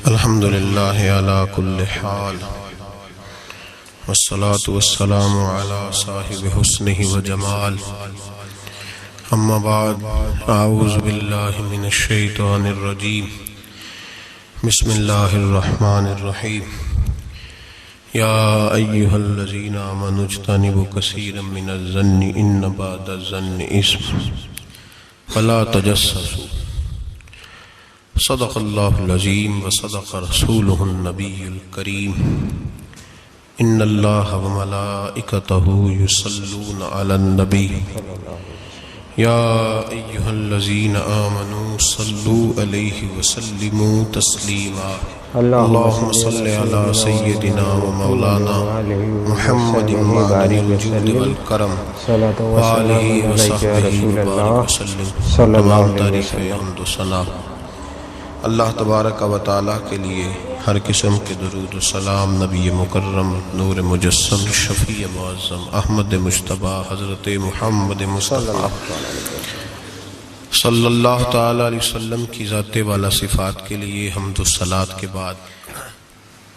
الحمد للہ علی کل حال والصلاة والسلام علی صاحب حسنہ وجمال اما بعد اعوذ باللہ من الشیطان الرجیم بسم اللہ الرحمن الرحیم یا ایہا الذین آمنوا اجتنبوا کثیرا من الظن ان بعض الظن اثم فلا تجسسوا صدق اللہ العظیم وصدق رسولہ النبی الکریم ان اللہ وملائکتہ یصلون علی النبی یا ایہا الذین آمنوا صلوا علیہ وسلموا تسلیما اللہم صل علی سیدنا و مولانا محمد وعلی الجود والکرم وآلہ وصحبہ وبارک وسلم تمام تعریف حمد و ثنا اللہ تبارک و تعالیٰ کے لیے ہر قسم کے درود و سلام نبی مکرم نور مجسم شفیع معظم احمد مجتبی حضرت محمد مصطفیٰ صلی اللہ تعالیٰ علیہ وسلم کی ذات والا صفات کے لیے حمد و صلات کے بعد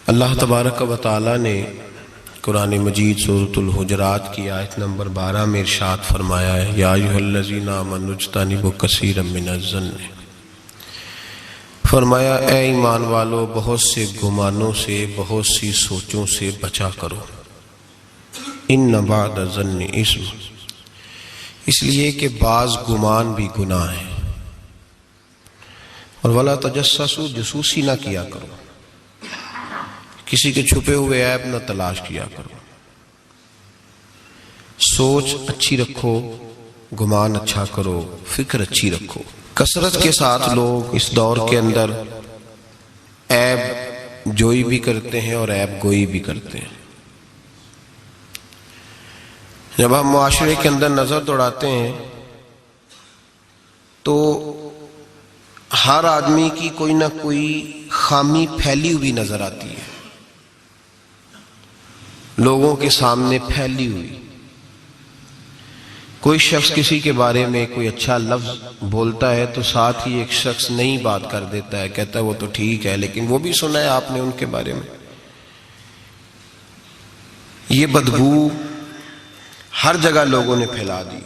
اللہ تبارک و تعالیٰ نے قرآن مجید سورۃ الحجرات کی آیت نمبر 12 میں ارشاد فرمایا ہے یا ایھا الذین آمنوا اجتنبوا کثیرا من الظن، فرمایا اے ایمان والو بہت سے گمانوں سے بہت سی سوچوں سے بچا کرو، ان بعض الظن اثم، اس لیے کہ بعض گمان بھی گناہ ہے، اور ولا تجسسوا، جاسوسی نہ کیا کرو، کسی کے چھپے ہوئے عیب نہ تلاش کیا کرو، سوچ اچھی رکھو، گمان اچھا کرو، فکر اچھی رکھو۔ کثرت کے ساتھ لوگ اس دور کے اندر عیب جوئی بھی کرتے ہیں اور عیب گوئی بھی کرتے ہیں۔ جب ہم معاشرے کے اندر نظر دوڑاتے ہیں تو ہر آدمی کی کوئی نہ کوئی خامی پھیلی ہوئی نظر آتی ہے، لوگوں کے سامنے پھیلی ہوئی۔ کوئی شخص کسی کے بارے میں کوئی اچھا لفظ بولتا ہے تو ساتھ ہی ایک شخص نئی بات کر دیتا ہے، کہتا ہے وہ تو ٹھیک ہے لیکن وہ بھی سنا ہے آپ نے ان کے بارے میں۔ یہ بدبو ہر جگہ لوگوں نے پھیلا دی۔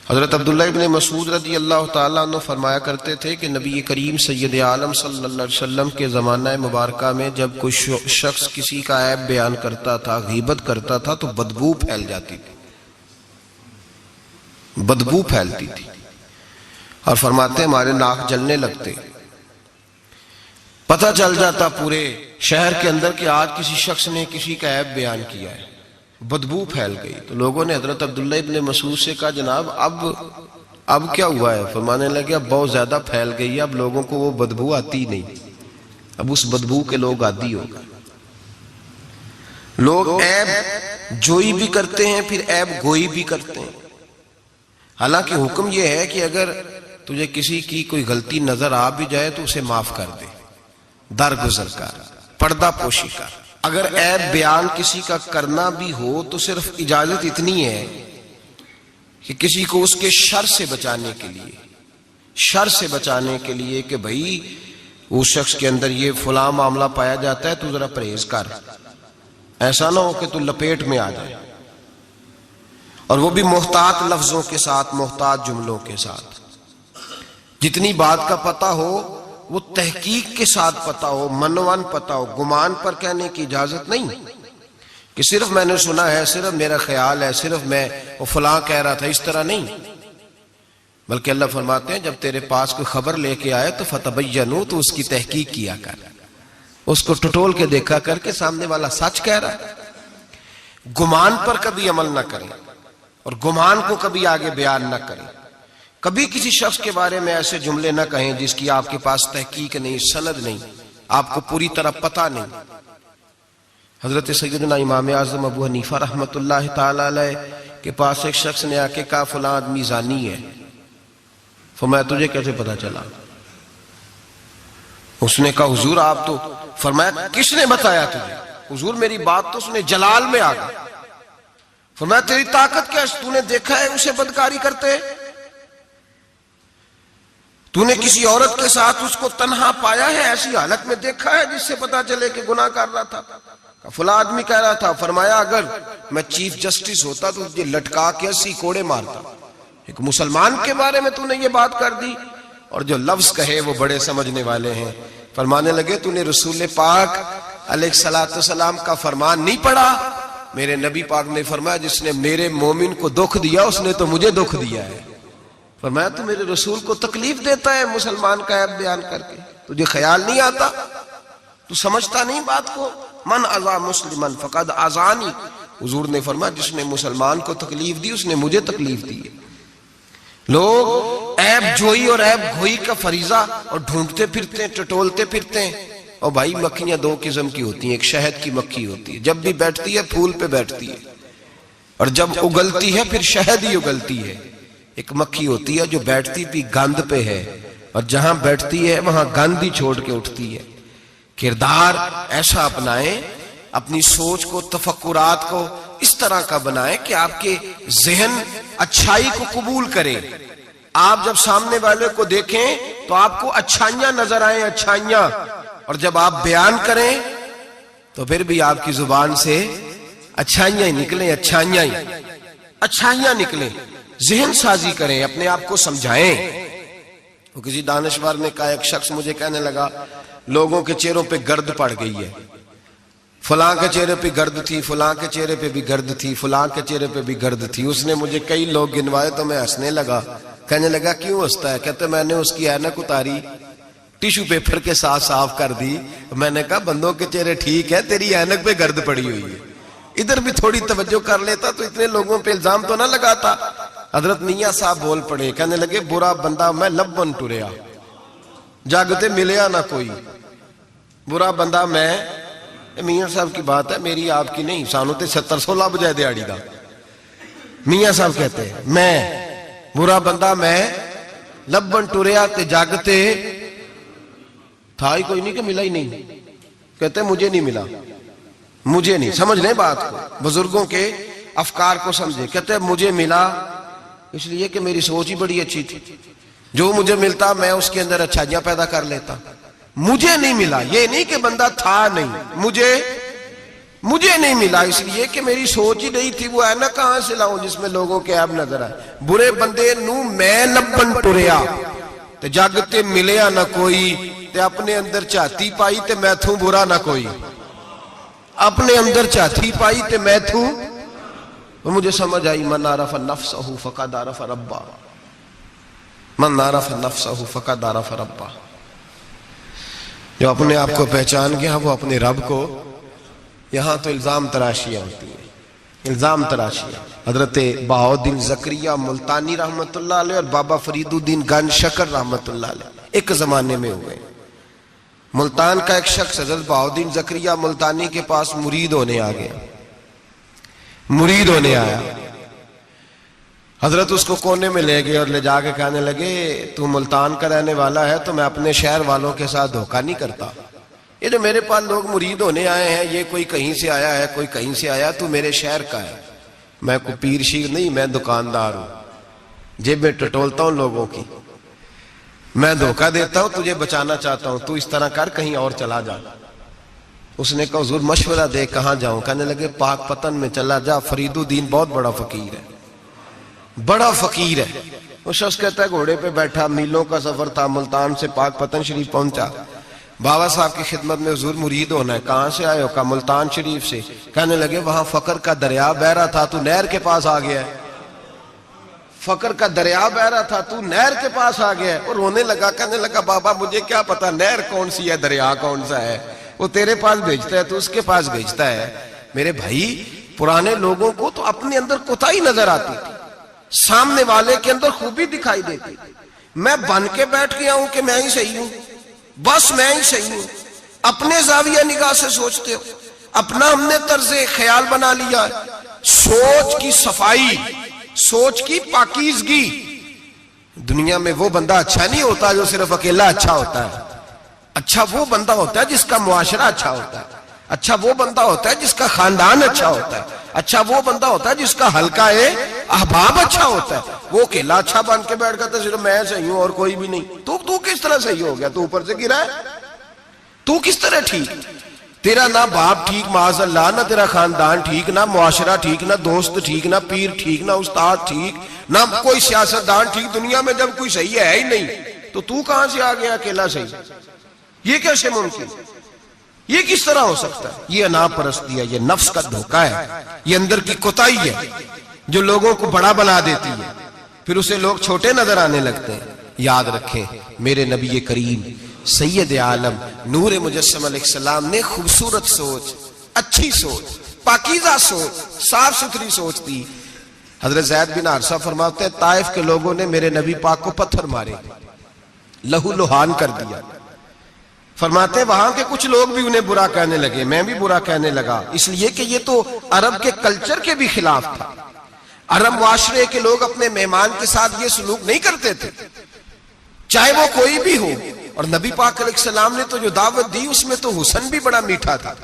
حضرت عبداللہ ابن مسعود رضی اللہ تعالیٰ عنہ فرمایا کرتے تھے کہ نبی کریم سید عالم صلی اللہ علیہ وسلم کے زمانہ مبارکہ میں جب کوئی شخص کسی کا عیب بیان کرتا تھا، غیبت کرتا تھا تو بدبو پھیل جاتی تھی، بدبو پھیلتی تھی، اور فرماتے ہمارے ناک جلنے لگتے، پتہ چل جاتا پورے شہر کے اندر کہ آج کسی شخص نے کسی کا عیب بیان کیا ہے، بدبو پھیل گئی۔ تو لوگوں نے حضرت عبداللہ ابن مسعود سے کہا جناب اب کیا ہوا ہے؟ فرمانے لگے اب بہت زیادہ پھیل گئی ہے، اب لوگوں کو وہ بدبو آتی نہیں، اب اس بدبو کے لوگ عادی ہو گئے۔ لوگ عیب جوئی بھی کرتے ہیں، پھر عیب گوئی بھی کرتے ہیں۔ حالانکہ حکم یہ ہے کہ اگر تجھے کسی کی کوئی غلطی نظر آ بھی جائے تو اسے معاف کر دے، درگزر کر، پردہ پوشی کر۔ اگر عیب بیان کسی کا کرنا بھی ہو تو صرف اجازت اتنی ہے کہ کسی کو اس کے شر سے بچانے کے لیے کہ بھئی اس شخص کے اندر یہ فلاں معاملہ پایا جاتا ہے تو ذرا پرہیز کر، ایسا نہ ہو کہ تو لپیٹ میں آ جائے، اور وہ بھی محتاط لفظوں کے ساتھ، محتاط جملوں کے ساتھ۔ جتنی بات کا پتہ ہو وہ تحقیق کے ساتھ پتہ ہو، منوان پتہ ہو، گمان پر کہنے کی اجازت نہیں کہ صرف میں نے سنا ہے، صرف میرا خیال ہے، صرف میں وہ فلاں کہہ رہا تھا، اس طرح نہیں۔ بلکہ اللہ فرماتے ہیں جب تیرے پاس کوئی خبر لے کے آئے تو فتبینوا، تو اس کی تحقیق کیا کر، اس کو ٹٹول کے دیکھا کر کے سامنے والا سچ کہہ رہا ہے۔ گمان پر کبھی عمل نہ کریں، اور گمان کو کبھی آگے بیان نہ کریں۔ کبھی کسی شخص کے بارے میں ایسے جملے نہ کہیں جس کی آپ کے پاس تحقیق نہیں، سند نہیں، آپ کو پوری طرح پتہ نہیں۔ حضرت سیدنا امام اعظم ابو حنیفہ رحمۃ اللہ تعالی علیہ کے پاس ایک شخص نے آ کے کہا فلاں آدمی زانی ہے۔ فرمایا تجھے کیسے پتہ چلا؟ اس نے کہا حضور آپ تو، فرمایا کس نے بتایا تجھے؟ حضور میری بات تو سنے، جلال میں آ گیا۔ فرمایا تیری طاقت کیا ہے؟ تو نے دیکھا ہے اسے بدکاری کرتے؟ تو نے کسی عورت کے ساتھ اس کو تنہا پایا ہے، ایسی حالت میں دیکھا ہے جس سے پتا چلے کہ گناہ کر رہا تھا؟ فلاں آدمی کہہ رہا تھا، فرمایا اگر میں چیف جسٹس ہوتا تو یہ لٹکا کے 80 کوڑے مارتا۔ ایک مسلمان کے بارے میں تو نے یہ بات کر دی، اور جو لفظ کہے وہ بڑے سمجھنے والے ہیں۔ فرمانے لگے تو نے رسول پاک علیہ السلام کا فرمان نہیں پڑھا؟ میرے نبی پاک نے فرمایا جس نے میرے مومن کو دکھ دیا اس نے تو مجھے دکھ دیا ہے۔ فرمایا تو میرے رسول کو تکلیف دیتا ہے مسلمان کا عیب بیان کر کے، تجھے خیال نہیں آتا؟ تو سمجھتا نہیں بات کو؟ من اذا مسلمن فقد اذانی، حضور نے فرمایا جس نے مسلمان کو تکلیف دی اس نے مجھے تکلیف دی ہے۔ لوگ عیب جوئی اور عیب گھوئی کا فریضہ اور ڈھونڈتے پھرتے ہیں، ٹٹولتے پھرتے ہیں۔ اور بھائی مکھیاں دو قسم کی ہوتی ہیں، ایک شہد کی مکھی ہوتی ہے، جب بھی بیٹھتی ہے پھول پہ بیٹھتی ہے، اور جب اگلتی ہے پھر شہد ہی اگلتی ہے۔ ایک مکھی ہوتی ہے جو بیٹھتی بھی گند پہ ہے، اور جہاں بیٹھتی ہے وہاں گند ہی چھوڑ کے اٹھتی ہے۔ کردار ایسا اپنائیں، اپنی سوچ کو، تفکرات کو اس طرح کا بنائیں کہ آپ کے ذہن اچھائی کو قبول کرے۔ آپ جب سامنے والے کو دیکھیں تو آپ کو اچھائیاں نظر آئیں، اچھائیاں، اور جب آپ بیان کریں تو پھر بھی آپ کی زبان سے اچھائیاں ہی نکلیں، اچھائیاں نکلیں۔ ذہن سازی کریں، اپنے آپ کو سمجھائیں۔ وہ کسی دانشور نے کہا، ایک شخص مجھے کہنے لگا لوگوں کے چہروں پہ گرد پڑ گئی ہے، فلاں کے چہرے پہ گرد تھی، فلاں کے چہرے پہ بھی گرد تھی، فلاں کے چہرے پہ بھی گرد تھی۔ اس نے مجھے کئی لوگ گنوائے تو میں ہنسنے لگا۔ کہنے لگا کیوں ہنستا ہے؟ کہتے میں نے اس کی اینک اتاری، ٹیشو پیپر کے ساتھ صاف کر دی۔ میں نے کہا بندوں کے چہرے ٹھیک ہے، تیری اینک پہ گرد پڑی ہوئی ہے، ادھر بھی تھوڑی توجہ کر لیتا تو اتنے لوگوں پہ الزام تو نہ لگاتا۔ حضرت میاں صاحب بول پڑے، کہنے لگے برا بندہ میں لب بن ٹریا، جاگتے ملیا نہ کوئی۔ برا بندہ میں، میاں صاحب کی بات ہے، میری آپ کی نہیں، سانو تے 70-16 بجائے دیاڑی دا۔ میاں صاحب کہتے ہیں میں برا بندہ میں لب بن ٹریا تے جاگتے تھا ہی کوئی نہیں کہ ملا ہی نہیں۔ کہتے مجھے نہیں ملا، مجھے نہیں۔ سمجھ لیں بات کو، بزرگوں کے افکار کو سمجھے۔ کہتے مجھے ملا اس لیے کہ میری سوچ ہی بڑی اچھی تھی، جو مجھے ملتا میں اس کے اندر اچھائیاں پیدا کر لیتا۔ مجھے نہیں ملا، یہ نہیں کہ بندہ تھا نہیں، مجھے نہیں ملا اس لیے کہ میری سوچ ہی نہیں تھی۔ وہ ہے نا کہاں سے لاؤں جس میں لوگوں کے عیب نظر آئے؟ برے بندے نو میں لبن ٹریا تے جاگتے ملیا نہ کوئی، تے اپنے اندر چاہتی پائی تے میں تھوں برا نہ کوئی۔ اپنے اندر چاہتی پائی تے میں تھوں، اور مجھے سمجھ آئی من عرف نفسہ فقد عرف ربہ، من عرف نفسہ فقد عرف ربہ۔ جو اپنے آپ کو پہچان گیا وہ اپنے رب کو۔ یہاں تو الزام تراشیاں ہوتی ہیں، الزام تراشیاں۔ حضرت بہاؤالدین زکریا ملتانی رحمت اللہ علیہ اور بابا فرید الدین گنج شکر رحمت اللہ علیہ ایک زمانے میں ہوئے۔ ملتان کا ایک شخص حضرت بہاؤالدین زکریا ملتانی کے پاس مرید ہونے آ گیا، مرید ہونے آیا۔ حضرت اس کو کونے میں لے گئے اور لے جا کے کہنے لگے تو ملتان کا رہنے والا ہے تو میں اپنے شہر والوں کے ساتھ دھوکہ نہیں کرتا۔ یہ جو میرے پاس لوگ مرید ہونے آئے ہیں، یہ کوئی کہیں سے آیا ہے، کوئی کہیں سے آیا، تو میرے شہر کا ہے۔ میں کوئی پیر شیر نہیں، میں دکاندار ہوں، جیب میں ٹٹولتا ہوں لوگوں کی، میں دھوکہ دیتا ہوں، تجھے بچانا چاہتا ہوں، تو اس طرح کر کہیں اور چلا جا۔ اس نے کہا حضور مشورہ دے کہاں جاؤں؟ کہنے لگے پاک پتن میں چلا جا، فرید الدین بہت بڑا فقیر ہے، بڑا فقیر ہے۔ وہ شخص کہتا ہے گھوڑے پہ بیٹھا، میلوں کا سفر تھا، ملتان سے پاک پتن شریف پہنچا۔ بابا صاحب کی خدمت میں حضور مرید ہونا ہے، کہاں سے آئے ہو؟ کہا ملتان شریف سے۔ کہنے لگے وہاں فقر کا دریا بہ رہا تھا، تو نہر کے پاس آ گیا ہے۔ فقر کا دریا بہ رہا تھا، تو نہر کے پاس آ گیا ہے۔ اور رونے لگا، کہنے لگا بابا مجھے کیا پتا نہر کون سی ہے، دریا کون سا ہے، وہ تیرے پاس بھیجتا ہے تو اس کے پاس بھیجتا ہے۔ میرے بھائی پرانے لوگوں کو تو اپنے اندر کوتاہی نظر آتی تھی، سامنے والے کے اندر خوبی دکھائی دیتی۔ میں بن کے بیٹھ گیا ہوں کہ میں ہی صحیح ہوں، بس میں ہی صحیح ہوں۔ اپنے زاویہ نگاہ سے سوچتے ہو، اپنا ہم نے طرز خیال بنا لیا۔ سوچ کی صفائی، سوچ کی پاکیزگی۔ دنیا میں وہ بندہ اچھا نہیں ہوتا جو صرف اکیلا اچھا ہوتا ہے، اچھا وہ بندہ ہوتا ہے جس کا معاشرہ اچھا ہوتا ہے، اچھا وہ بندہ ہوتا ہے جس کا خاندان اچھا ہوتا ہے، اچھا وہ بندہ ہوتا ہے جس کا حلقہ احباب اچھا ہوتا ہے۔ وہ اکیلا اچھا بن کے بیٹھ گیا تھا صرف میں صحیح ہوں اور کوئی بھی نہیں. تو کس طرح صحیح ہو گیا؟ تو اوپر سے گرا ہے. تو کس طرح ٹھیک؟ تیرا نہ باپ ٹھیک معاذ اللہ، نہ تیرا خاندان ٹھیک، نہ معاشرہ ٹھیک، نہ دوست ٹھیک، نہ پیر ٹھیک، نہ استاد ٹھیک، نہ کوئی سیاستدان ٹھیک. دنیا میں جب کوئی صحیح ہے ہی نہیں تو کہاں سے آ گیا اکیلا صحیح؟ یہ کیسے ممکن؟ یہ کس طرح ہو سکتا ہے؟ یہ انا پرستی ہے، یہ نفس کا دھوکہ ہے، یہ اندر کی کوتاہی ہے جو لوگوں کو بڑا بنا دیتی ہے، پھر اسے لوگ چھوٹے نظر آنے لگتے ہیں. یاد رکھیں میرے نبی کریم سید عالم نور مجسم علیہ السلام نے خوبصورت سوچ، اچھی سوچ، پاکیزہ سوچ، صاف ستھری سوچ تھی. حضرت زید بن حارثہ فرماتے ہیں طائف کے لوگوں نے میرے نبی پاک کو پتھر مارے، لہو لہان کر دیا. فرماتے ہیں وہاں کے کچھ لوگ بھی انہیں برا کہنے لگے، میں بھی برا کہنے لگا، اس لیے کہ یہ تو عرب کے کلچر کے بھی خلاف تھا. عرب معاشرے کے لوگ اپنے مہمان کے ساتھ یہ سلوک نہیں کرتے تھے، چاہے وہ کوئی بھی ہو. اور نبی پاک علیہ السلام نے تو جو دعوت دی اس میں تو حسن بھی بڑا میٹھا تھا،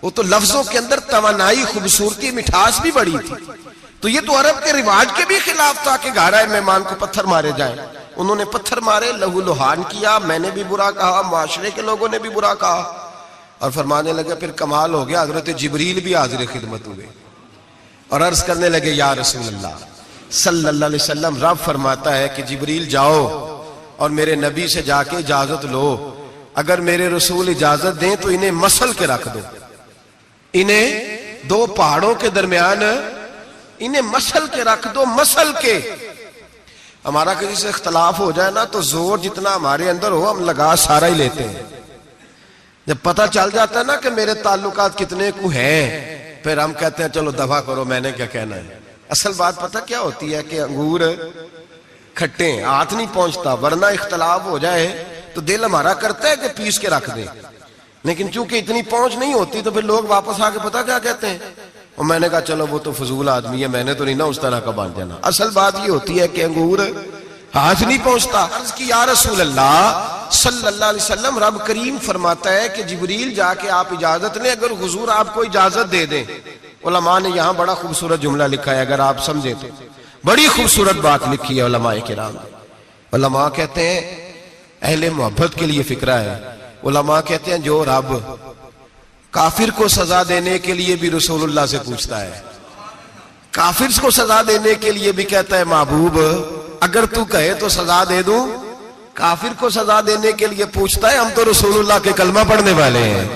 وہ تو لفظوں کے اندر توانائی، خوبصورتی، مٹھاس بھی بڑی تھی. تو یہ تو عرب کے رواج کے بھی خلاف تھا کہ گھر آئے مہمان کو پتھر مارے جائیں. انہوں نے پتھر مارے، لہو لہان کیا، میں نے بھی برا کہا، معاشرے کے لوگوں نے بھی برا کہا. اور فرمانے لگے پھر کمال ہو گیا، حضرت جبریل بھی حاضر خدمت ہوئے اور عرض کرنے لگے یا رسول اللہ صلی اللہ علیہ وسلم، رب فرماتا ہے کہ جبریل جاؤ اور میرے نبی سے جا کے اجازت لو، اگر میرے رسول اجازت دیں تو انہیں مسل کے رکھ دو، انہیں دو پہاڑوں کے درمیان انہیں مسل کے رکھ دو. مسل کے ہمارا کسی سے اختلاف ہو جائے نا تو زور جتنا ہمارے اندر ہو ہم لگا سارا ہی لیتے ہیں. جب پتہ چل جاتا ہے نا کہ میرے تعلقات کتنے کو ہیں پھر ہم کہتے ہیں چلو دفع کرو، میں نے کیا کہنا ہے. اصل بات پتہ کیا ہوتی ہے کہ انگور کھٹے ہیں، ہاتھ نہیں پہنچتا، ورنہ اختلاف ہو جائے تو دل ہمارا کرتا ہے کہ پیس کے رکھ دیں، لیکن چونکہ اتنی پہنچ نہیں ہوتی تو پھر لوگ واپس آ کے پتہ کیا کہتے ہیں، اور میں نے کہا چلو وہ تو فضول آدمی ہے، میں نے تو نہیں نا اس طرح کا بان جانا. اصل بات یہ ہوتی ہے کہ انگور ہاتھ نہیں پہنچتا. عرض کی یا رسول اللہ صلی اللہ علیہ وسلم، رب کریم فرماتا ہے کہ جبریل جا کے آپ اجازت لیں، اگر حضور آپ کو اجازت دے دیں. علماء نے یہاں بڑا خوبصورت جملہ لکھا ہے، اگر آپ سمجھیں تو بڑی خوبصورت بات لکھی ہے علماء کرام. علماء کہتے ہیں اہل محبت کے لیے فکرہ ہے. علماء کہتے ہیں جو رب کافر کو سزا دینے کے لیے بھی رسول اللہ سے پوچھتا ہے، کافر کو سزا دینے کے لیے بھی کہتا ہے محبوب اگر تو کہے تو سزا دے دوں، کافر کو سزا دینے کے لیے پوچھتا ہے. ہم تو رسول اللہ کے کلمہ پڑھنے والے ہیں.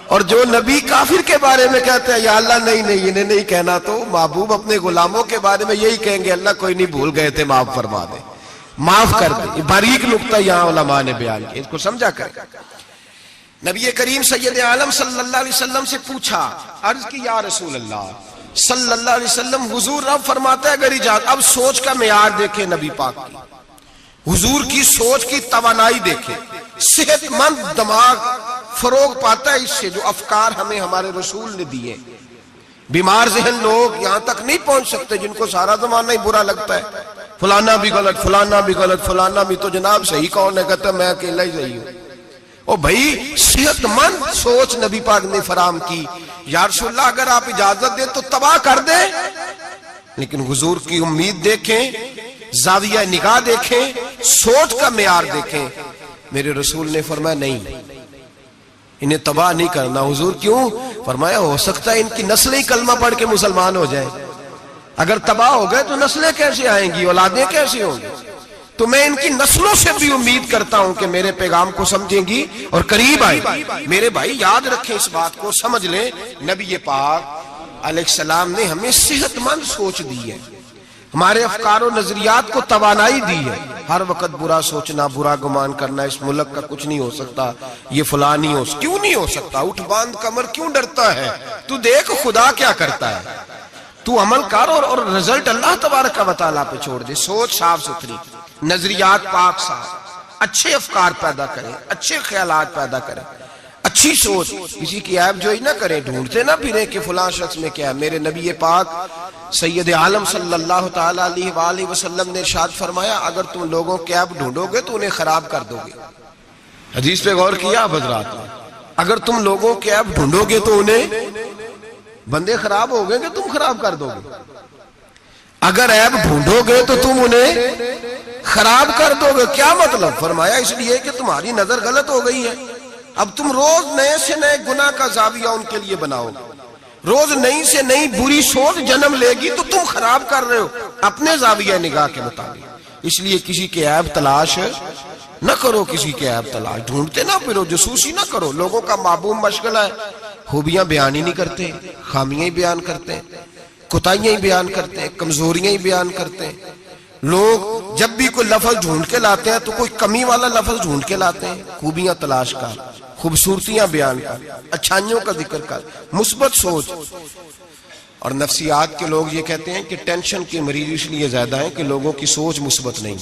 اور جو نبی کافر کے بارے میں کہتے ہیں یا اللہ نہیں انہیں نہیں کہنا، تو محبوب اپنے غلاموں کے بارے میں یہی کہیں گے اللہ کوئی نہیں، بھول گئے تھے، معاف فرما دے، معاف کر دے. باریک نقطہ یہاں علماء نے بیان کیا، اس کو سمجھا کریں. نبی کریم سید عالم صلی اللہ علیہ وسلم سے پوچھا، عرض کی یا رسول اللہ صلی اللہ علیہ وسلم، حضور رب فرماتا ہے اگر اجازت. اب سوچ کا معیار دیکھیں نبی پاک کی، حضور کی سوچ کی توانائی دیکھیں. صحت مند دماغ فروغ پاتا ہے اس سے جو افکار ہمیں ہمارے رسول نے دیے. بیمار ذہن لوگ یہاں تک نہیں پہنچ سکتے جن کو سارا زمانہ ہی برا لگتا ہے، فلانا بھی غلط، فلانا بھی غلط، فلانا بھی، تو جناب صحیح کون ہے؟ کہتا میں اکیلا ہی صحیح ہوں. او بھائی صحت مند سوچ نبی پاک نے فراہم کی. یا رسول اللہ اگر آپ اجازت دیں تو تباہ کر دیں، لیکن حضور کی امید دیکھیں، زاویہ نگاہ دیکھیں، سوچ کا معیار دیکھیں. میرے رسول نے فرمایا نہیں، انہیں تباہ نہیں کرنا. حضور کیوں؟ فرمایا ہو سکتا ہے ان کی نسلیں کلمہ پڑھ کے مسلمان ہو جائیں. اگر تباہ ہو گئے تو نسلیں کیسے آئیں گی، اولادیں کیسے ہوں گی؟ تو میں ان کی نسلوں سے بھی امید کرتا ہوں کہ میرے پیغام کو سمجھیں گی اور قریب آئیں. میرے بھائی یاد رکھیں اس بات کو، سمجھ لیں نبی پاک علیہ السلام نے ہمیں صحت مند سوچ دی ہے، ہمارے افکار و نظریات کو توانائی دی ہے. ہر وقت برا سوچنا، برا گمان کرنا، اس ملک کا کچھ نہیں ہو سکتا، یہ فلاں نہیں ہو، کیوں نہیں ہو سکتا؟ اٹھ باندھ کمر کیوں ڈرتا ہے؟ تو دیکھ خدا کیا کرتا ہے، تو عمل کر اور رزلٹ اللہ تبارک و تعالیٰ پہ چھوڑ دے. سوچ صاف ستھری، نظریات پاک صاف، اچھے افکار پیدا کریں، اچھے خیالات پیدا کریں، اچھی سوچ، کسی کی عیب جوئی نہ کریں، ڈھونڈتے نہ پھریں کہ فلاں شخص میں کیا ہے. میرے نبی پاک سید عالم صلی اللہ تعالیٰ علیہ وآلہ وسلم نے ارشاد فرمایا اگر تم لوگوں کے عیب ڈھونڈو گے تو انہیں خراب کر دو گے. حدیث پہ غور کیا آپ حضرات نے؟ اگر تم لوگوں کے عیب ڈھونڈو گے تو انہیں، بندے خراب ہو گئے کہ تم خراب کر دو گے. اگر عیب ڈھونڈو گے تو تم انہیں خراب کر دو گے. کیا مطلب؟ فرمایا اس لیے کہ تمہاری نظر غلط ہو گئی ہے. اب تم روز نئے سے نئے گناہ کا زاویہ ان کے لیے بناؤ گے, روز نئی سے نئی بری سوچ جنم لے گی, تو تم خراب کر رہے ہو اپنے زاویہ نگاہ کے مطابق. اس لیے کسی کے عیب تلاش نہ کرو, کسی کے عیب تلاش ڈھونڈتے نہ پھرو, جاسوسی نہ کرو. لوگوں کا معمول مشغلہ ہے, خوبیاں بیان ہی نہیں کرتے, خامیاں ہی بیان کرتے ہیں, کوتاہیاں ہی بیان کرتے ہیں, کمزوریاں ہی بیان کرتے ہیں. لوگ جب بھی کوئی لفظ ڈھونڈ کے لاتے ہیں تو کوئی کمی والا لفظ ڈھونڈ کے لاتے ہیں. خوبیاں تلاش کر, خوبصورتیاں بیان کر, اچھائیوں کا ذکر کر, مثبت سوچ. اور نفسیات کے لوگ یہ کہتے ہیں کہ ٹینشن کے مریض اس لیے زیادہ ہیں کہ لوگوں کی سوچ مثبت نہیں,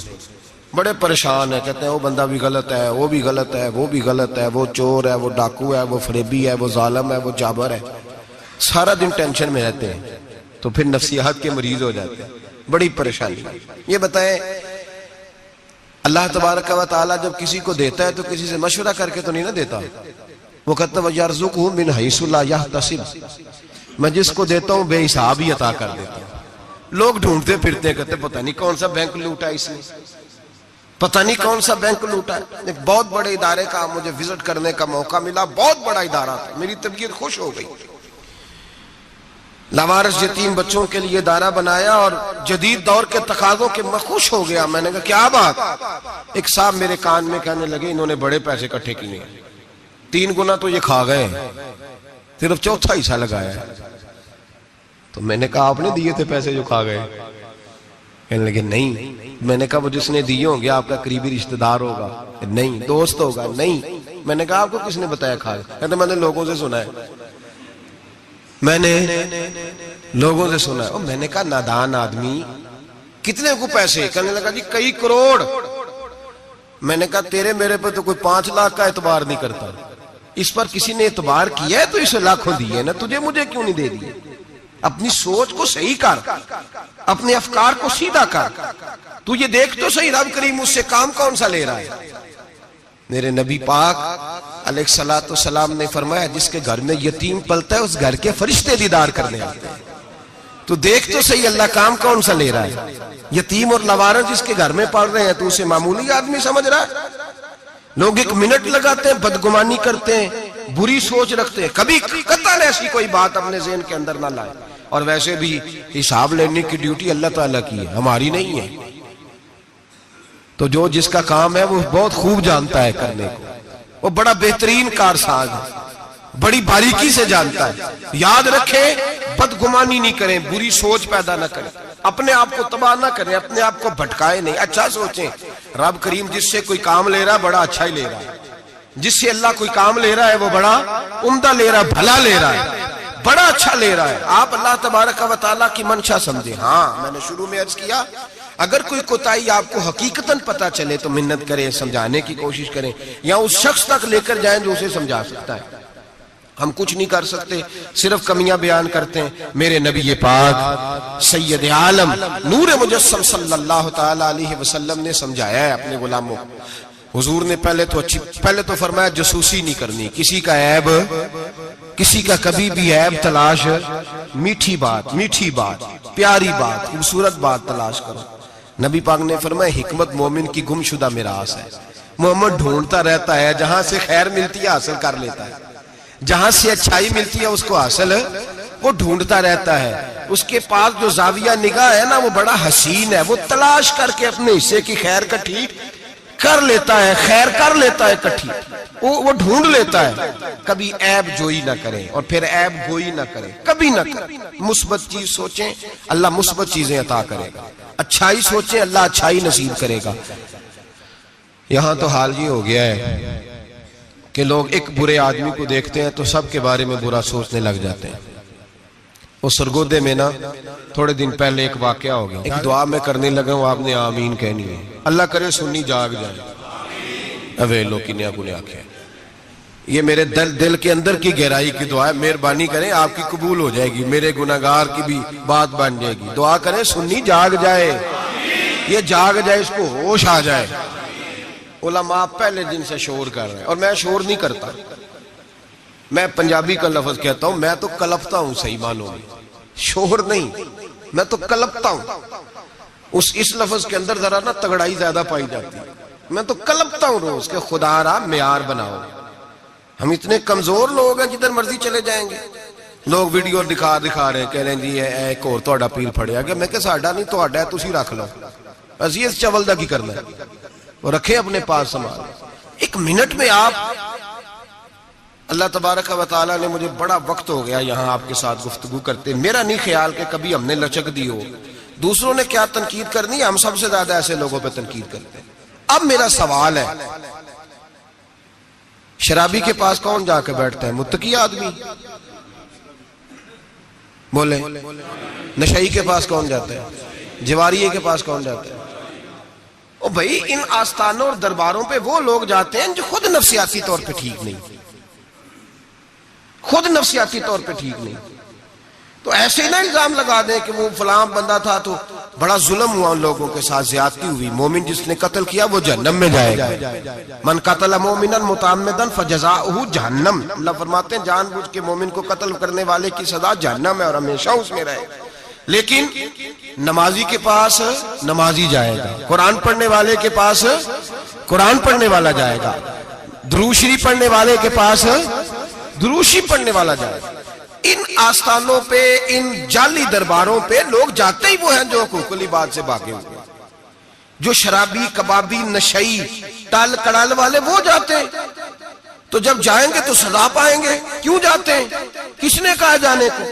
بڑے پریشان ہیں. کہتے ہیں وہ بندہ بھی غلط ہے, وہ بھی غلط ہے, وہ بھی غلط ہے, وہ چور ہے, وہ ڈاکو ہے, وہ فریبی ہے, وہ ظالم ہے, وہ جابر ہے. سارا دن ٹینشن میں رہتے ہیں تو پھر نفسیات کے مریض ہو جاتے ہیں. بڑی پریشانی. یہ بتائیں, اللہ تبارک و تعالیٰ جب کسی کو دیتا ہے تو کسی سے مشورہ کر کے تو نہیں نہ دیتا. وہ کہتا ہے وَيَرْزُقْهُ مِنْ حَيْثُ لَا يَحْتَسِبُ, میں جس کو دیتا ہوں بے حساب ہی عطا کر دیتا ہوں. لوگ ڈھونڈتے پھرتے ہیں, کہتے ہیں پتہ نہیں کون سا بینک لوٹا اس نے, پتہ نہیں کون سا بینک لوٹا ہے. ایک بہت بڑے ادارے کا مجھے وزٹ کرنے کا موقع ملا, بہت بڑا ادارہ تھا, میری طبیعت خوش ہو گئی. لاوارث یتیم بچوں کے لیے ادارہ بنایا اور جدید دور کے تقاضوں کے میں خوش ہو گیا. میں نے کہا کیا بات؟ ایک صاحب میرے کان میں کہنے لگے انہوں نے بڑے پیسے اکٹھے کیے, 3 گنا تو یہ کھا گئے, صرف 4تھا حصہ لگایا ہے. تو میں نے کہا آپ نے دیے تھے پیسے جو کھا گئے؟ کہنے لگے نہیں. میں نے کہا وہ جس نے دیے ہوں گے آپ کا قریبی رشتہ دار ہوگا؟ نہیں. دوست ہوگا؟ نہیں. میں نے کہا آپ کو کس نے بتایا کھا گئے؟ کہتے میں نے لوگوں سے سنا ہے, میں نے لوگوں سے سنا ہے. میں نے کہا نادان آدمی, کتنے کو پیسے؟ کہنے لگا جی کئی کروڑ. میں نے کہا تیرے میرے پہ تو کوئی 5 لاکھ کا اعتبار نہیں کرتا, اس پر کسی نے اعتبار کیا ہے تو اسے لاکھوں دیے نا, تجھے مجھے کیوں نہیں دے دیے؟ اپنی سوچ کو صحیح کر, اپنے افکار کو سیدھا کر. تو یہ دیکھ تو صحیح رب کریم اس سے کام کون سا لے رہا ہے. میرے نبی پاک علیہ الصلوۃ والسلام نے فرمایا جس کے گھر میں یتیم پلتا ہے اس گھر کے فرشتے دیدار کرنے آتے ہیں. تو دیکھ تو صحیح اللہ کام کون سا لے رہا ہے. یتیم اور لاوارث جس کے گھر میں پڑھ رہے ہیں تو اسے معمولی آدمی سمجھ رہا ہے. لوگ 1 منٹ لگاتے ہیں, بدگمانی کرتے ہیں, بری سوچ رکھتے ہیں, کبھی قطعاً ایسی کوئی بات اپنے ذہن کے اندر نہ لائے. اور ویسے بھی حساب لینے کی ڈیوٹی اللہ تعالیٰ کی ہے, ہماری نہیں ہے. تو جو جس کا کام ہے وہ بہت خوب جانتا ہے کرنے کو, وہ بڑا بہترین کارساز ہے, بڑی باریکی سے جانتا ہے. یاد رکھیں بدگمانی نہیں کریں, بری سوچ پیدا نہ کریں, اپنے آپ کو تباہ نہ کریں, اپنے آپ کو بھٹکائیں نہیں. اچھا سوچیں, رب کریم جس سے کوئی کام لے رہا ہے بڑا اچھا ہی لے رہا ہے. جس سے اللہ کوئی کام لے رہا ہے وہ بڑا عمدہ لے رہا ہے, بھلا لے رہا ہے, بڑا اچھا لے رہا ہے. آپ اللہ تبارک و تعالیٰ کی منشا سمجھیں. ہاں میں نے شروع میں عرض کیا اگر کوئی کوتاہی آپ کو حقیقتاً پتا چلے تو منت کریں, سمجھانے کی کوشش کریں, یا اس شخص تک لے کر جائیں جو اسے سمجھا سکتا ہے. ہم کچھ نہیں کر سکتے, صرف کمیاں بیان کرتے ہیں. میرے نبی پاک سید عالم نور مجسم صلی اللہ تعالی علیہ وسلم نے سمجھایا ہے اپنے غلاموں. حضور نے پہلے تو فرمایا جاسوسی نہیں کرنی, کسی کا عیب, کسی کا کبھی بھی عیب تلاش, میٹھی بات, پیاری بات, خوبصورت بات تلاش کرو. نبی پاک نے فرمایا حکمت مومن کی گمشدہ میراث ہے. محمد ڈھونڈتا رہتا ہے, جہاں سے خیر ملتی ہے حاصل کر لیتا ہے, جہاں سے اچھائی ملتی ہے اس کو حاصل وہ ڈھونڈتا رہتا ہے. اس کے پاس جو زاویہ نگاہ ہے نا وہ بڑا حسین ہے, وہ تلاش کر کے اپنے حصے کی خیر کٹھی کر لیتا ہے, خیر کر لیتا ہے کٹھی, وہ ڈھونڈ لیتا ہے. کبھی عیب جوئی نہ کریں اور پھر عیب گوئی نہ کریں, کبھی نہ کریں. مثبت چیز سوچیں اللہ مثبت چیزیں عطا کرے گا, اچھائی سوچیں اللہ اچھائی نصیب کرے گا. یہاں تو حال یہ ہو گیا ہے کہ لوگ ایک برے آدمی کو دیکھتے ہیں تو سب کے بارے میں برا سوچنے لگ جاتے ہیں. وہ سرگودے میں نا تھوڑے دن پہلے ایک واقعہ ہو گیا, ایک دعا میں کرنے لگا ہوں, آپ نے آمین کہنی ہے. اللہ کرے سنی جاگ جائے. اویلو کی نیا گنے آنکھیں, یہ میرے دل کے اندر کی گہرائی کی دعا ہے, مہربانی کریں آپ کی قبول ہو جائے گی, میرے گناہگار کی بھی بات بن جائے گی. دعا کریں سنی جاگ جائے, یہ جاگ جائے, اس کو ہوش آ جائے. علماء پہلے دن سے شور کر رہے ہیں, اور میں شور نہیں کرتا, میں پنجابی کا لفظ کہتا ہوں, میں تو کلپتا ہوں صحیح معنوں میں, شور نہیں. میں تو کلپتا ہوں. اس لفظ کے اندر ذرا نا تگڑائی زیادہ پائی جاتی ہے. میں تو کلپتا ہوں روز کہ خدا را معیار بناؤ. ہم اتنے کمزور لوگ ہیں جدھر مرضی چلے جائیں گے. لوگ ویڈیو دکھا رہے کہہ رہے ہیں جی ایک اور تہاڈا پیر پھڑیا گیا. میں کہ ساڈا نہیں تہاڈا ہے, تسی رکھ لو. اسی اس چول دا کی کرنا ہے, وہ رکھے اپنے پاس سامان. ایک منٹ میں آپ, اللہ تبارک و تعالیٰ نے مجھے بڑا وقت ہو گیا یہاں آپ کے ساتھ گفتگو کرتے, میرا نہیں خیال کہ کبھی ہم نے لچک دی ہو. دوسروں نے کیا تنقید کرنی ہے, ہم سب سے زیادہ ایسے لوگوں پہ تنقید کرتے ہیں. اب میرا سوال ہے, شرابی کے پاس کون جا کے بیٹھتا ہے؟ متقی آدمی. بولے. نشئی کے پاس کون جاتا ہے؟ جواریے کے پاس کون جاتا ہے؟ او بھائی, ان آستانوں اور درباروں پہ وہ لوگ جاتے ہیں جو خود نفسیاتی طور پہ ٹھیک نہیں, خود نفسیاتی طور پہ ٹھیک نہیں. تو ایسے نہ الزام لگا دیں کہ وہ فلاں بندہ تھا تو بڑا ظلم ہوا ان لوگوں کے ساتھ, زیادتی ہوئی. مومن جس نے قتل کیا وہ جہنم میں جائے گا. من قتل مومنا متعمدا فجزاؤہ جہنم. اللہ فرماتے ہیں جان بوجھ کے مومن کو قتل کرنے والے کی سزا جہنم ہے اور ہمیشہ اس میں رہے. لیکن نمازی کے پاس نمازی جائے گا, قرآن پڑھنے والے کے پاس قرآن پڑھنے والا جائے گا, درود شریف پڑھنے والے کے پاس درود شریف پڑھنے والا جائے گا. ان آستانوں پہ, ان جعلی درباروں پہ لوگ جاتے ہی وہ ہیں جو حقوق العباد سے بھاگے ہوئے, جو شرابی, کبابی, نشئی, ٹال کڑال والے وہ جاتے ہیں. تو جب جائیں گے تو سزا پائیں گے. کیوں جاتے ہیں؟ کس نے کہا جانے کو؟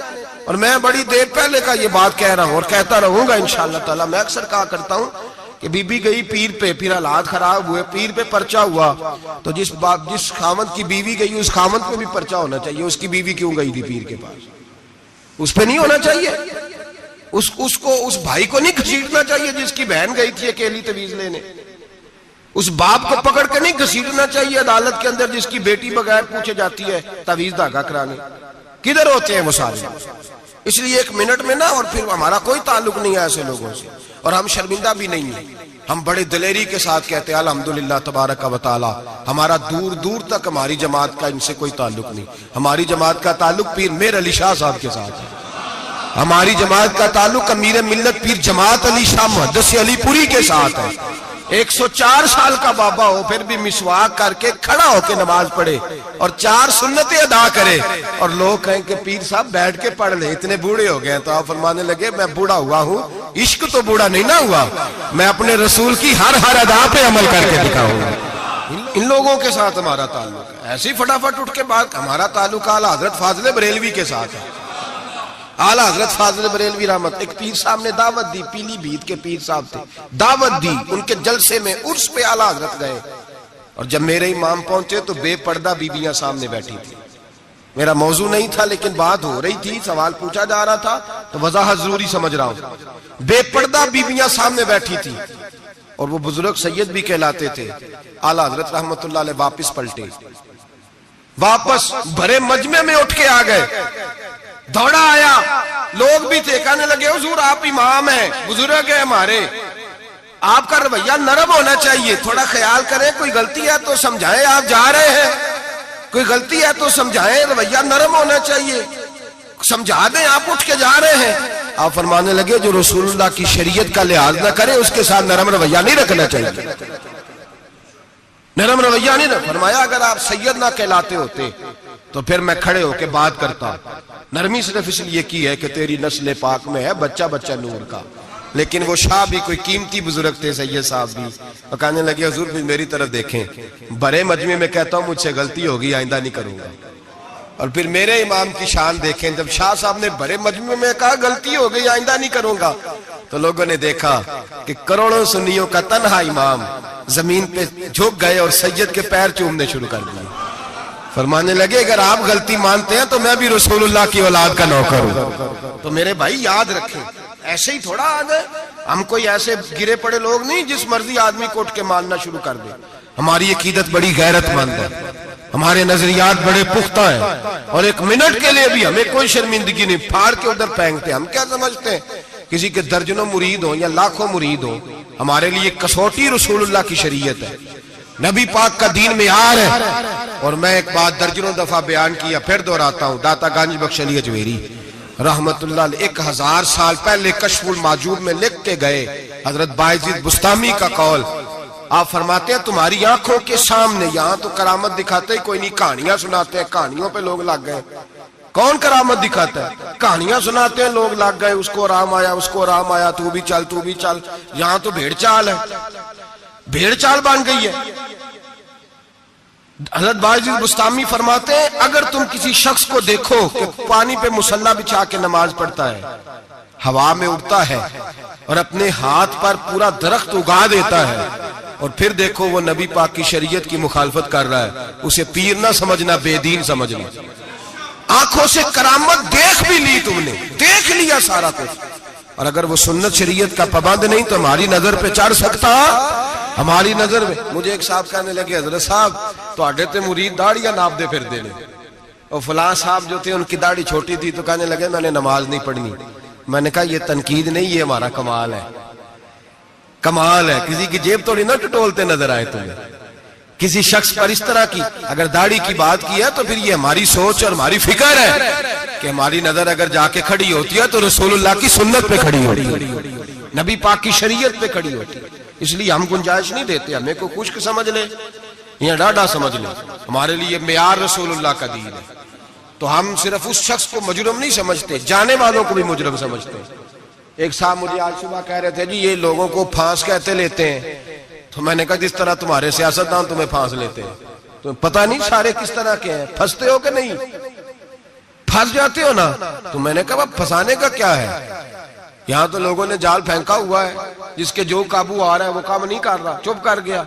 اور میں بڑی دیر پہلے کا یہ بات کہہ رہا ہوں اور کہتا رہوں گا انشاءاللہ تعالی. میں اکثر کہا کرتا ہوں کہ بی بی گئی پیر پہ, پھر حالات خراب ہوئے, پیر پہ پرچہ ہوا, تو جس خامد کی بیوی گئی اس خامد پہ بھی پرچہ ہونا چاہیے. اس کی بیوی کیوں گئی تھی پیر کے پاس؟ اس پہ نہیں ہونا چاہیے. اس بھائی کو نہیں گھسیٹنا چاہیے جس کی بہن گئی تھی اکیلی تویز لینے. اس باپ کو پکڑ کے نہیں گھسیٹنا چاہیے عدالت کے اندر جس کی بیٹی بغیر پوچھے جاتی ہے تویز دھاگا کرانے. کدھر ہوتے ہیں وہ سارے؟ اس لیے ایک منٹ میں نا, اور پھر ہمارا کوئی تعلق نہیں ہے ایسے لوگوں سے, اور ہم شرمندہ بھی نہیں ہیں. ہم بڑے دلیری کے ساتھ کہتے ہیں الحمدللہ تبارک و تعالی ہمارا دور دور تک ہماری جماعت کا ان سے کوئی تعلق نہیں. ہماری جماعت کا تعلق پیر میر علی شاہ صاحب کے ساتھ ہے. ہماری جماعت کا تعلق امیر ملت پیر جماعت علی شاہ محدث علی پوری کے ساتھ ہے. 104 سال کا بابا ہو پھر بھی مسواک کر کے کھڑا ہو کے نماز پڑھے اور 4 سنتیں ادا کرے, اور لوگ کہیں کہ پیر صاحب بیٹھ کے پڑھ لے, اتنے بوڑھے ہو گئے. تو آپ فرمانے لگے میں بوڑھا ہوا ہوں, عشق تو بوڑھا نہیں نہ ہوا, میں اپنے رسول کی ہر ادا پہ عمل کر کے دکھاؤں گا. ان لوگوں کے ساتھ ہمارا تعلق ہے. ایسی فٹافٹ اٹھ کے بات, ہمارا تعلق اعلیٰ حضرت فاضل بریلوی کے ساتھ ہے. اعلیٰ حضرت فاضل بریلوی رحمت, ایک پیر صاحب نے دعوت دی, پیلی بھیت کے پیر صاحب تھے, دعوت دی. ان کے جلسے میں عرس پہ اعلیٰ حضرت گئے, اور جب میرے امام پہنچے تو بے پردہ بیویاں سامنے بیٹھی تھی. میرا موضوع نہیں تھا لیکن بات ہو رہی تھی, سوال پوچھا جا رہا تھا تو وضاحت ضروری سمجھ رہا ہوں. بے پردہ بیویاں سامنے بیٹھی تھی, اور وہ بزرگ سید بھی کہلاتے تھے. اعلیٰ حضرت رحمت اللہ علیہ واپس پلٹے, واپس بھرے مجمع میں اٹھ کے آ گئے. دوڑا آیا, لوگ بھی تھے, کہنے لگے حضور آپ امام ہیں, بزرگ ہیں ہمارے, آپ کا رویہ نرم ہونا چاہیے, تھوڑا خیال کریں, کوئی غلطی ہے تو سمجھائیں, آپ جا رہے ہیں, کوئی غلطی ہے تو سمجھائیں, رویہ نرم ہونا چاہیے, سمجھا دیں, آپ اٹھ کے جا رہے ہیں. آپ فرمانے لگے جو رسول اللہ کی شریعت کا لحاظ نہ کرے اس کے ساتھ نرم رویہ نہیں رکھنا چاہیے, نرم رویہ نہیں رکھنا. فرمایا اگر آپ سید نہ کہلاتے ہوتے تو پھر میں کھڑے ہو کے بات کرتا. نرمی صرف اس لیے کی ہے کہ تیری نسل پاک میں ہے بچہ بچہ نور کا. لیکن وہ شاہ بھی کوئی قیمتی بزرگ تھے, سید صاحب بھی, اور کہنے لگے حضور بھی میری طرف دیکھیں, بڑے مجمع میں کہتا ہوں مجھ سے غلطی ہوگی, آئندہ نہیں کروں گا. اور پھر میرے امام کی شان دیکھیں, جب شاہ صاحب نے بڑے مجمع میں کہا غلطی ہو گئی, آئندہ نہیں کروں گا, تو لوگوں نے دیکھا کہ کروڑوں سنیوں کا تنہا امام زمین پہ جھک گئے اور سید کے پیر چومنے شروع کر دیے. فرمانے لگے اگر آپ غلطی مانتے ہیں تو میں بھی رسول اللہ کی اولاد کا نوکر ہوں. تو میرے بھائی یاد رکھیں, ایسے ہی تھوڑا آ جائے, ہم کوئی ایسے گرے پڑے لوگ نہیں جس مرضی آدمی کو اٹھ کے ماننا شروع کر دے. ہماری عقیدت بڑی غیرت مند ہے, ہمارے نظریات بڑے پختہ ہیں, اور ایک منٹ کے لیے بھی ہمیں کوئی شرمندگی نہیں, پھاڑ کے ادھر پھینکتے. ہم کیا سمجھتے ہیں کسی کے درجنوں مرید ہوں یا لاکھوں مرید ہوں, ہمارے لیے کسوٹی رسول اللہ کی شریعت ہے, نبی پاک کا دین معیار ہے. اور میں ایک بات درجنوں دفعہ بیان کیا, پھر دہراتا ہوں, داتا گنج بخش علی اجمیری رحمت اللہ علیہ 1000 سال پہلے کشف المحجوب میں لکھ کے گئے، حضرت باعزید بستامی کا قول۔ آپ فرماتے ہیں تمہاری آنکھوں کے سامنے، یہاں تو کرامت دکھاتے ہی کوئی نہیں، کہانیاں سناتے ہیں، کہانیوں پہ لوگ لگ گئے۔ کون کرامت دکھاتا ہے؟ کہانیاں سناتے ہیں لوگ لگ گئے، اس کو آرام آیا، اس کو آرام آیا، تو بھی چل تو بھی چل۔ یہاں تو بھیڑ چال ہے، بھیڑ چال بن گئی ہے۔ حضرت باعزید بستامی فرماتے ہیں اگر تم کسی شخص کو دیکھو کہ پانی پہ مصلی بچھا کے نماز پڑھتا ہے، ہوا میں اڑتا ہے اور اپنے ہاتھ پر پورا درخت اگا دیتا ہے، اور پھر دیکھو وہ نبی پاک کی شریعت کی مخالفت کر رہا ہے، اسے پیر نہ سمجھنا، بے دین سمجھنا۔ آنکھوں سے کرامت دیکھ بھی لی، تم نے دیکھ لیا سارا کچھ، اور اگر وہ سنت شریعت کا پابند نہیں تو ہماری نظر پہ چڑھ سکتا؟ ہماری نظر میں۔ مجھے ایک صاحب کہنے لگے حضرت صاحب تو تے مرید داڑیاں ناپ دے پھر دینے، اور فلاں صاحب جو تھے ان کی داڑھی چھوٹی تھی تو کہنے لگے میں نے نماز نہیں پڑھنی۔ میں نے کہا یہ تنقید نہیں، یہ ہمارا کمال ہے، کمال ہے۔ کسی کی جیب توڑی نہ ٹٹولتے نظر آئے تمہیں، کسی شخص پر اس طرح کی اگر داڑھی کی بات کی ہے تو پھر یہ ہماری سوچ اور ہماری فکر ہے کہ ہماری نظر اگر جا کے کھڑی ہوتی ہے تو رسول اللہ کی سنت پہ کھڑی ہوتی ہے، نبی پاک کی شریعت پہ کھڑی ہوتی ہے۔ اس لیے ہم گنجائش نہیں دیتے، ہمیں کو خشک سمجھ لے یا ڈاڈا سمجھ لے، ہمارے لیے معیار رسول اللہ کا دین ہے۔ تو ہم صرف اس شخص کو مجرم نہیں سمجھتے، جانے والوں کو بھی مجرم سمجھتے ہیں۔ ایک صاحب مجھے آج صبح کہہ رہے تھے جی یہ لوگوں کو پھانس کہتے لیتے ہیں، تو میں نے کہا جس طرح تمہارے سیاستدان تمہیں پھانس لیتے ہیں، تمہیں پتہ نہیں سارے کس طرح کے ہیں، پھنستے ہو کہ نہیں؟ پھنس جاتے ہو نا؟ تو میں نے کہا پھنسانے کا کیا ہے؟ یہاں تو لوگوں نے جال پھینکا ہوا ہے، جس کے جو قابو آ رہا ہے وہ کام نہیں کر رہا، چپ کر گیا۔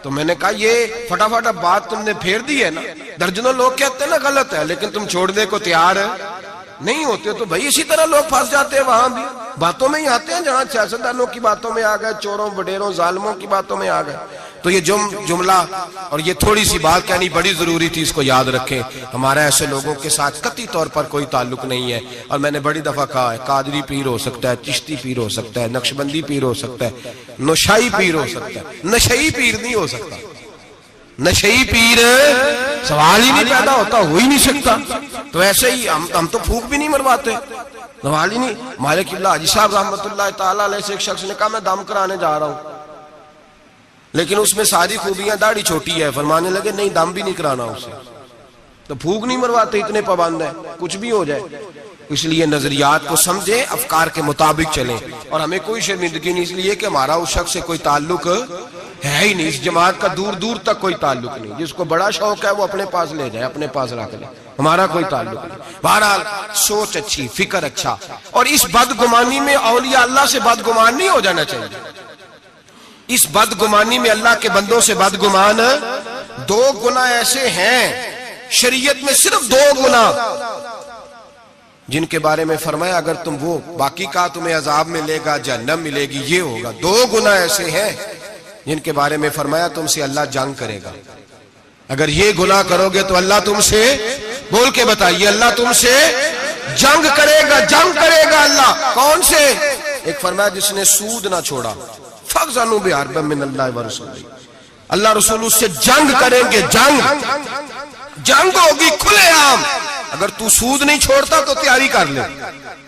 تو میں نے کہا یہ فٹافٹ بات تم نے پھیر دی ہے نا، درجنوں لوگ کہتے ہیں نا غلط ہے، لیکن تم چھوڑنے کو تیار نہیں ہوتے، تو بھائی اسی طرح لوگ پھنس جاتے ہیں، وہاں بھی باتوں میں ہی آتے ہیں، جہاں سیاستدانوں کی باتوں میں آ گئے، چوروں وڈیروں ظالموں کی باتوں میں آ گئے۔ تو یہ جملہ اور یہ تھوڑی سی بات کہنی بڑی ضروری تھی، اس کو یاد رکھیں۔ ہمارا ایسے لوگوں کے ساتھ قطعی طور پر کوئی تعلق نہیں ہے، اور میں نے بڑی دفعہ کہا ہے قادری پیر ہو سکتا ہے، چشتی پیر ہو سکتا ہے، نقشبندی پیر ہو سکتا ہے، نوشائی پیر ہو سکتا ہے، نشئی پیر نہیں ہو سکتا۔ نشئی پیر سوال ہی نہیں پیدا ہوتا، ہو ہی نہیں سکتا۔ تو ایسے ہی ہم تو پھونک بھی نہیں مرواتے، سوال ہی نہیں۔ مالک اللہ حاجی صاحب رحمت اللہ تعالیٰ علیہ سے ایک شخص نے کہا میں دم کرانے جا رہا ہوں، لیکن اس میں ساری خوبیاں، داڑھی چھوٹی ہے، فرمانے لگے نہیں دم بھی نہیں کرانا اسے، تو پھونک نہیں مرواتے، اتنے پابند ہیں، کچھ بھی ہو جائے۔ اس لیے نظریات کو سمجھیں، افکار کے مطابق چلیں، اور ہمیں کوئی شرمندگی نہیں، اس لیے کہ ہمارا اس شخص سے کوئی تعلق ہے ہی نہیں، اس جماعت کا دور دور تک کوئی تعلق نہیں۔ جس کو بڑا شوق ہے وہ اپنے پاس لے جائے، اپنے پاس رکھ لے، ہمارا کوئی تعلق نہیں۔ بہرحال سوچ اچھی، فکر اچھا، اور اس بدگمانی میں اولیاء اللہ سے بدگمان نہیں ہو جانا چاہیے۔ اس بدگمانی میں اللہ کے بندوں سے بدگمان، دو گناہ ایسے ہیں شریعت میں، صرف 2 گناہ جن کے بارے میں فرمایا اگر تم وہ باقی کا تمہیں عذاب ملے گا، جہنم ملے گی، یہ ہوگا۔ 2 گناہ ایسے ہیں جن کے بارے میں فرمایا تم سے اللہ جنگ کرے گا، اگر یہ گناہ کرو گے تو اللہ تم سے، بول کے بتائیے، اللہ تم سے جنگ کرے گا، جنگ کرے گا اللہ۔ کون سے؟ ایک فرمایا جس نے سود نہ چھوڑا، فَأْذَنُوا بِحَرْبٍ مِّنَ اللَّهِ وَرَسُولِهِ، اللہ رسول اس سے جنگ کریں گے، جنگ ہوگی کھلے عام۔ اگر تو سود نہیں چھوڑتا تو تیاری کر لے،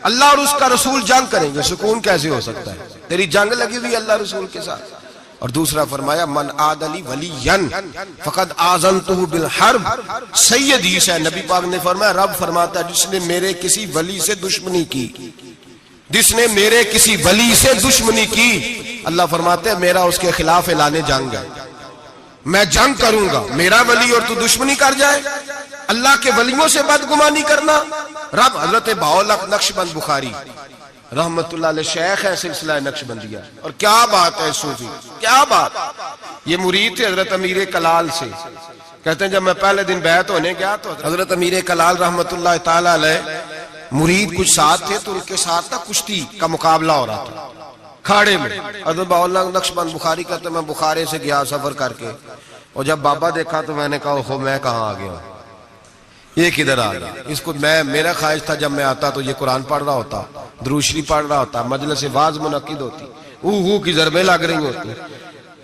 اللہ اور اس کا رسول جنگ کریں گے، سکون کیسے ہو سکتا ہے؟ تیری جنگ لگی ہوئی اللہ رسول کے ساتھ۔ اور دوسرا فرمایا من عاد لی ولیا فقد آذنتہ بالحرب، سید حدیث ہے، نبی پاک نے فرمایا، رب فرماتا ہے جس نے میرے کسی ولی سے دشمنی کی، جس نے میرے کسی ولی سے دشمنی کی، اللہ فرماتے ہیں میرا اس کے خلاف اعلان جنگ ہے، میں جنگ کروں گا۔ میرا ولی اور تو دشمنی کر جائے، اللہ کے ولیوں سے بدگمانی کرنا۔ رب حضرت بہاءالحق نقشبند بخاری رحمت اللہ علیہ شیخ ہے سلسلہ نقشبندیہ، اور کیا بات ہے صوفی، کیا بات۔ یہ مرید تھے حضرت امیر کلال سے، کہتے ہیں جب میں پہلے دن بیعت ہونے گیا تو حضرت امیر کلال رحمت اللہ تعالی علیہ مرید کچھ ساتھ تھے، تو ان کے ساتھ تھا کشتی کا مقابلہ ہو رہا تھا کھاڑے میں۔ حضرت بہاءالحق نقشبند بخاری کہتے ہیں میں بخارے سے گیا سفر کر کے، اور جب بابا دیکھا تو میں نے کہا اوہو میں کہاں آ گیا، یہ کدھر آ گیا۔ اس کو میرا خواہش تھا جب میں آتا تو یہ قرآن پڑھ رہا ہوتا، درود شریف پڑھ رہا ہوتا، مجلس واعظ منعقد ہوتی، اوہ کی ضربیں لگ رہی ہوتی،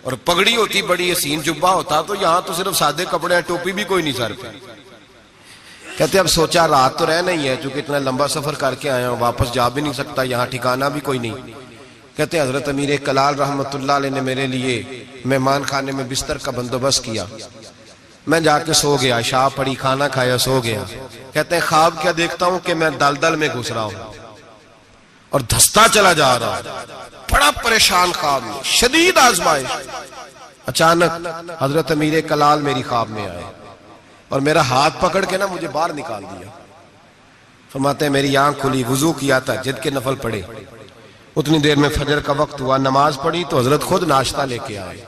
اور پگڑی ہوتی، بڑی حسین جبہ ہوتا، تو یہاں تو صرف سادے کپڑے ہیں، ٹوپی بھی کوئی نہیں سر پہ۔ کہتے اب سوچا رات تو رہ نہیں ہے، چونکہ اتنا لمبا سفر کر کے آیا ہوں، واپس جا بھی نہیں سکتا، یہاں ٹھکانہ بھی کوئی نہیں۔ کہتے ہیں حضرت امیر کلال رحمت اللہ علیہ نے میرے لیے مہمان خانے میں بستر کا بندوبست کیا، میں جا کے سو گیا، عشاء پڑی، کھانا کھایا، سو گیا۔ کہتے ہیں خواب کیا دیکھتا ہوں کہ میں دلدل میں گھس رہا ہوں اور دھستا چلا جا رہا ہوں، بڑا پریشان خواب میں، شدید آزمائش۔ اچانک حضرت امیر کلال میری خواب میں آئے اور میرا ہاتھ پکڑ کے نا مجھے باہر نکال دیا۔ فرماتے ہیں میری آنکھ کھلی، وضو کیا تھا، جد کے نفل پڑے، اتنی دیر میں فجر کا وقت ہوا، نماز پڑھی تو حضرت خود ناشتہ لے کے آئے۔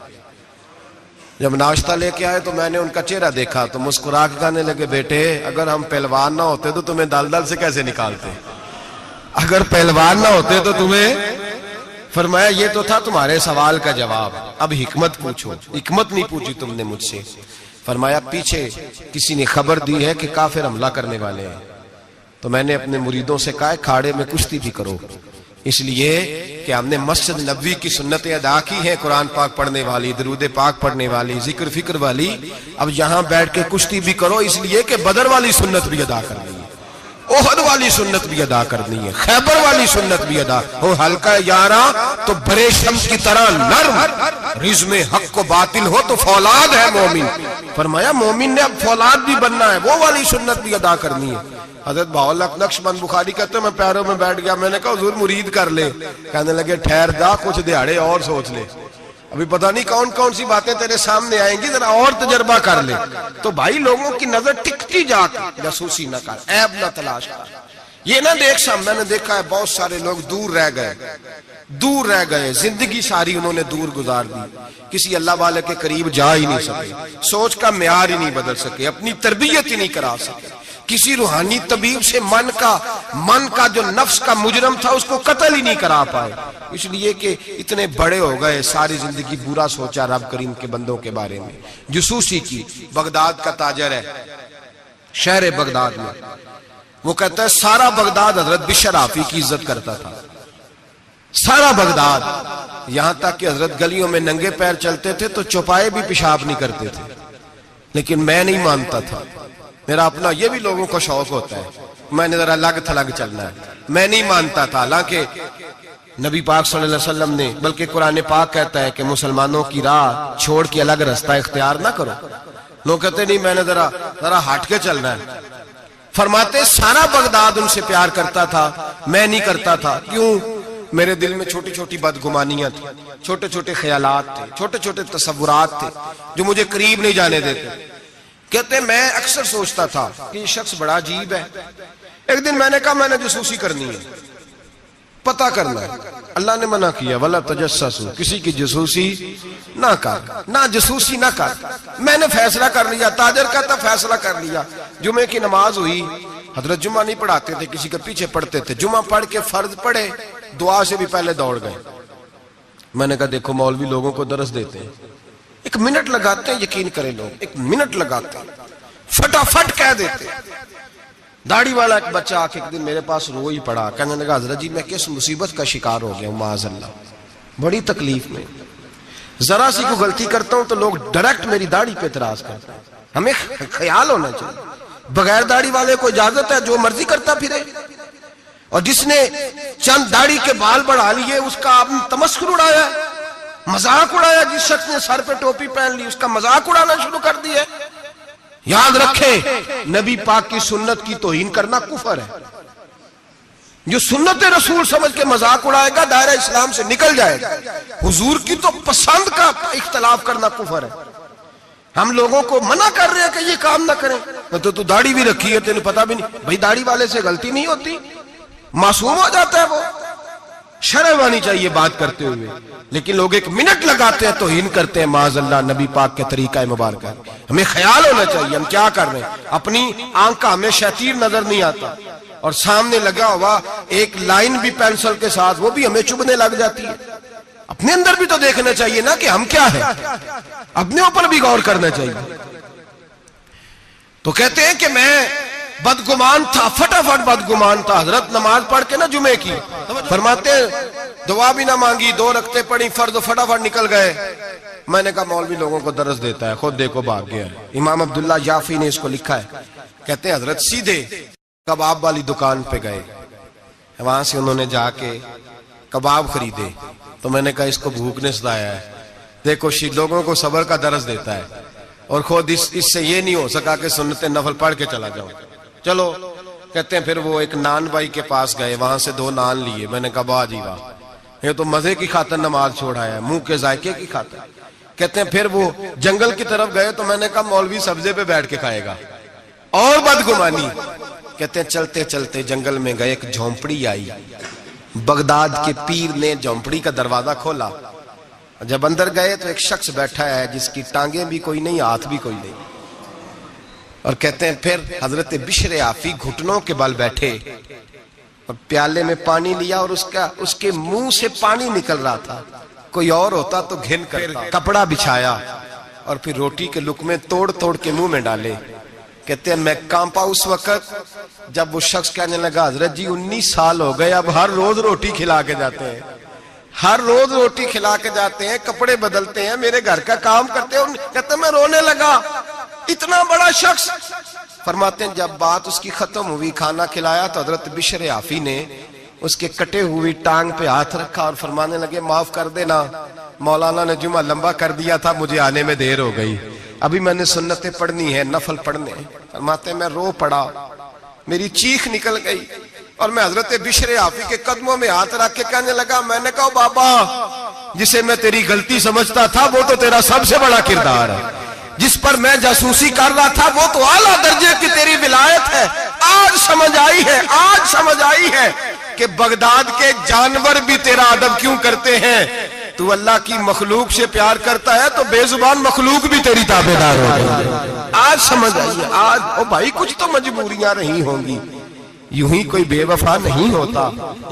جب ناشتہ لے کے آئے تو میں نے ان کا چہرہ دیکھا تو مسکرا کے کہنے لگے بیٹے اگر ہم پہلوان نہ ہوتے تو تمہیں دلدل سے کیسے نکالتے، اگر پہلوان نہ ہوتے تو تمہیں۔ فرمایا یہ تو تھا تمہارے سوال کا جواب، اب حکمت پوچھو۔ حکمت نہیں پوچھی تم نے مجھ سے۔ فرمایا پیچھے کسی نے خبر دی ہے کہ کافر حملہ کرنے والے ہیں، تو میں نے اپنے مریدوں سے کہا کھاڑے میں کشتی بھی کرو، اس لیے کہ ہم نے مسجد نبوی کی سنتیں ادا کی ہیں، قرآن پاک پڑھنے والی، درود پاک پڑھنے والی، ذکر فکر والی، اب یہاں بیٹھ کے کشتی بھی کرو، اس لیے کہ بدر والی سنت بھی ادا کرنی ہے، احد والی سنت بھی ادا کرنی ہے، خیبر والی سنت بھی ادا ہو، ہلکا یاراں تو برے شمس کی طرح نرم، رزم حق و باطل ہو تو فولاد ہے مومن۔ فرمایا مومن نے اب فولاد بھی بننا ہے، وہ والی سنت بھی ادا کرنی ہے۔ حضرت بہاءاللہ نقشبند بخاری کہتے ہیں میں پیروں میں بیٹھ گیا، میں نے کہا حضور مرید کر لے، کہنے لگے ٹھہر جا کچھ دیہاڑے اور سوچ لے، ابھی پتہ نہیں کون کون سی باتیں تیرے سامنے آئیں گی، ذرا اور تجربہ کر لے۔ تو بھائی لوگوں کی نظر ٹکتی جا کے جاسوسی نہ کر، عیب نہ تلاش کر، یہ نہ دیکھ سام۔ میں نے دیکھا ہے بہت سارے لوگ دور رہ گئے، زندگی ساری انہوں نے دور گزار دی، کسی اللہ والے کے قریب جا ہی نہیں سکے، سوچ کا معیار ہی نہیں بدل سکے، اپنی تربیت ہی نہیں کرا سکے، کسی روحانی طبیب سے من کا جو نفس کا مجرم تھا اس کو قتل ہی نہیں کرا پائے، اس لیے کہ اتنے بڑے ہو گئے، ساری زندگی برا سوچا رب کریم کے بندوں کے بارے میں۔ جسوسی کی، بغداد کا تاجر ہے، شہر بغداد میں، وہ کہتا ہے سارا بغداد حضرت بشر حافی کی عزت کرتا تھا، سارا بغداد، یہاں تک کہ حضرت گلیوں میں ننگے پیر چلتے تھے تو چوپائے بھی پیشاب نہیں کرتے تھے، لیکن میں نہیں مانتا تھا، میرا اپنا، یہ بھی لوگوں کو شوق ہوتا ہے، میں نے ذرا لگ تھلگ چلنا ہے، میں نہیں مانتا تھا، حالانکہ نبی پاک صلی اللہ علیہ وسلم نے، بلکہ قرآن پاک کہتا ہے کہ مسلمانوں کی راہ چھوڑ کے الگ رستہ اختیار نہ کرو، لوگ کہتے نہیں میں نے ذرا ہٹ کے چلنا ہے۔ فرماتے سارا بغداد ان سے پیار کرتا تھا، میں نہیں کرتا تھا، کیوں؟ میرے دل میں چھوٹی چھوٹی بدگمانیاں تھیں، چھوٹے چھوٹے خیالات تھے، چھوٹے چھوٹے تصورات تھے جو مجھے قریب نہیں جانے دیتے۔ کہتے ہیں میں اکثر سوچتا تھا کہ یہ شخص بڑا عجیب ہے۔ ایک دن میں نے کہا میں نے جاسوسی کرنی ہے، پتہ کرنا ہے، اللہ نے منع کیا وَلَا تَجَسَّسُوا، کسی کی جاسوسی نہ کر، نہ جاسوسی نہ کر۔ میں نے فیصلہ کر لیا، تاجر کا تھا، فیصلہ کر لیا۔ جمعے کی نماز ہوئی، حضرت جمعہ نہیں پڑھاتے تھے، کسی کے پیچھے پڑھتے تھے، جمعہ پڑھ کے فرض پڑھے، دعا سے بھی پہلے دوڑ گئے۔ میں نے کہا دیکھو مولوی لوگوں کو درس دیتے ہیں، ایک منٹ لگاتے ہیں، یقین کریں لوگ ایک منٹ لگاتے ہیں، فٹافٹ کہہ دیتے ہیں۔ داڑھی والا ایک بچہ آ کے ایک دن میرے پاس رو ہی پڑا، کہنے لگا حضرت جی میں کس مصیبت کا شکار ہو گیا ہوں، معاذ اللہ، بڑی تکلیف میں، ذرا سی کو غلطی کرتا ہوں تو لوگ ڈائریکٹ میری داڑھی پہ اعتراض کرتے ہیں۔ ہمیں خیال ہونا چاہیے، بغیر داڑھی والے کو اجازت ہے جو مرضی کرتا پھرے، اور جس نے چند داڑھی کے بال بڑھا لیے اس کا آپ نے تمسخر اڑایا ہے، مذاق اڑایا، جس شخص نے سر پہ ٹوپی پہن لی اس کا مذاق اڑانا شروع کر دیا۔ یاد رکھیں نبی پاک کی سنت کی توہین کرنا کفر ہے، جو سنت رسول سمجھ کے مذاق اڑائے گا دائرہ اسلام سے نکل جائے گا۔ حضور کی تو پسند کا اختلاف کرنا کفر ہے۔ ہم لوگوں کو منع کر رہے ہیں کہ یہ کام نہ کریں، تو داڑھی بھی رکھی ہے تینے پتہ بھی نہیں، بھائی داڑھی والے سے غلطی نہیں ہوتی، معصوم ہو جاتا ہے وہ، شرم آنی چاہیے بات کرتے ہوئے، لیکن لوگ ایک منٹ لگاتے ہیں توہین کرتے ہیں معاذ اللہ نبی پاک کے طریقہ مبارکہ۔ ہمیں خیال ہونا چاہیے ہم کیا کر رہے ہیں، اپنی آنکھ کا ہمیں شیطیر نظر نہیں آتا، اور سامنے لگا ہوا ایک لائن بھی پینسل کے ساتھ وہ بھی ہمیں چبھنے لگ جاتی ہے۔ اپنے اندر بھی تو دیکھنا چاہیے نا کہ ہم کیا ہیں، اپنے اوپر بھی غور کرنا چاہیے۔ تو کہتے ہیں کہ میں بدگمان تھا، فٹافٹ بدگمان تھا، حضرت نماز پڑھ کے نا جمعے کی، فرماتے ہیں دعا بھی نہ مانگی، 2 رکعتیں پڑھی فرض، فٹافٹ نکل گئے۔ میں نے کہا مولوی لوگوں کو درس دیتا ہے، خود دیکھو بھاگ گیا ہے۔ امام عبداللہ یافی نے اس کو لکھا ہے، کہتے ہیں حضرت سیدھے کباب والی دکان پہ گئے، وہاں سے انہوں نے جا کے کباب خریدے، تو میں نے کہا اس کو بھوک نے ستایا ہے، دیکھو لوگوں کو صبر کا درس دیتا ہے، اور خود اس سے یہ نہیں ہو سکا کہ سنت نفل پڑھ کے چلا جاؤں۔ چلو، کہتے ہیں پھر وہ ایک نان بھائی کے پاس گئے، وہاں سے 2 نان لیے۔ میں نے کہا واہ جی واہ، یہ تو مزے کی خاطر نماز چھوڑا ہے، منہ کے ذائقے کی خاطر۔ کہتے ہیں پھر وہ جنگل کی طرف گئے، تو میں نے کہا مولوی سبزے پہ بیٹھ کے کھائے گا، اور بدگمانی۔ کہتے ہیں چلتے چلتے جنگل میں گئے، ایک جھونپڑی آئی، بغداد کے پیر نے جھونپڑی کا دروازہ کھولا، جب اندر گئے تو ایک شخص بیٹھا ہے جس کی ٹانگیں بھی کوئی نہیں، ہاتھ بھی کوئی نہیں، اور کہتے ہیں پھر حضرت بشر عافی گھٹنوں کے بل بیٹھے اور پیالے میں پانی لیا، اور اس کے منہ سے پانی نکل رہا تھا، کوئی اور ہوتا تو گھن کرتا۔ کپڑا بچھایا اور پھر روٹی کے لقمے توڑ توڑ کے منہ میں ڈالے۔ کہتے ہیں میں کانپا اس وقت جب وہ شخص کہنے لگا حضرت جی 19 سال ہو گئے، اب ہر روز روٹی کھلا کے جاتے ہیں، ہر روز روٹی کھلا کے جاتے ہیں، کپڑے بدلتے ہیں، میرے گھر کا کام کرتے ہیں۔ کہتے ہیں میں رونے لگا، اتنا بڑا شخص۔ فرماتے ہیں جب بات اس کی ختم ہوئی، کھانا کھلایا، تو حضرت بشر عافی نے اس کے کٹے ہوئی ٹانگ پہ ہاتھ رکھا اور فرمانے لگے معاف کر دینا، مولانا نے جمعہ لمبا کر دیا تھا، مجھے آنے میں دیر ہو گئی، ابھی میں نے سنتیں پڑھنی ہے، نفل پڑھنے۔ فرماتے ہیں میں رو پڑا، میری چیخ نکل گئی، اور میں حضرت بشر عافی کے قدموں میں ہاتھ رکھ کے کہنے لگا، میں نے کہا بابا جسے میں تیری غلطی سمجھتا تھا وہ تو تیرا سب سے بڑا کردار ہے، جس پر میں جاسوسی کر رہا تھا وہ تو اعلیٰ درجے کی تیری ولایت ہے۔ آج سمجھ آئی ہے کہ بغداد کے جانور بھی تیرا ادب کیوں کرتے ہیں۔ تو اللہ کی مخلوق سے پیار کرتا ہے تو بے زبان مخلوق بھی تیری تابعدار ہو گئی۔ آج سمجھ آئی ہے، آج او بھائی کچھ تو مجبوریاں رہی ہوں گی، یوں ہی کوئی بے وفا نہیں ہوتا۔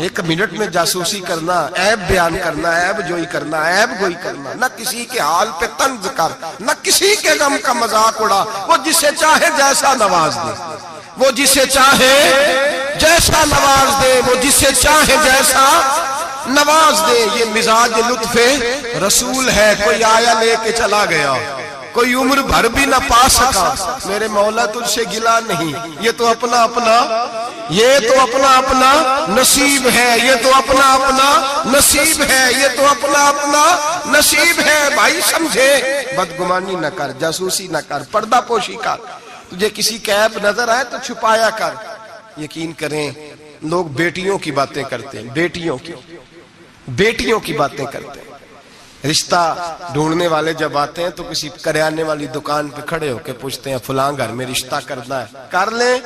1 منٹ میں جاسوسی کرنا، عیب بیان کرنا، عیب جوئی کرنا، عیب گوئی کرنا، نہ کسی کے حال پہ طنز کر، نہ کسی کے غم کا مذاق اڑا۔ وہ جسے چاہے جیسا نواز دے، وہ جسے چاہے جیسا نواز دے، وہ جسے چاہے جیسا نواز دے۔ یہ مزاج لطف رسول ہے، کوئی آیا لے کے چلا گیا، کوئی عمر بھر بھی نہ پا سکا، میرے مولا تجھ سے گلا نہیں، یہ تو اپنا اپنا نصیب ہے، یہ تو اپنا نصیب ہے، یہ تو اپنا نصیب ہے۔ بھائی سمجھے، بدگمانی نہ کر، جاسوسی نہ کر، پردہ پوشی کر، تجھے کسی کا عیب نظر آئے تو چھپایا کر۔ یقین کریں لوگ بیٹیوں کی باتیں کرتے ہیں، بیٹیوں کی باتیں کرتے ہیں۔ رشتہ ڈھونڈنے والے جب آتے ہیں تو کسی کریانے والی دکان پہ کھڑے ہو کے پوچھتے ہیں فلاں گھر میں رشتہ کرنا ہے، کر لیں،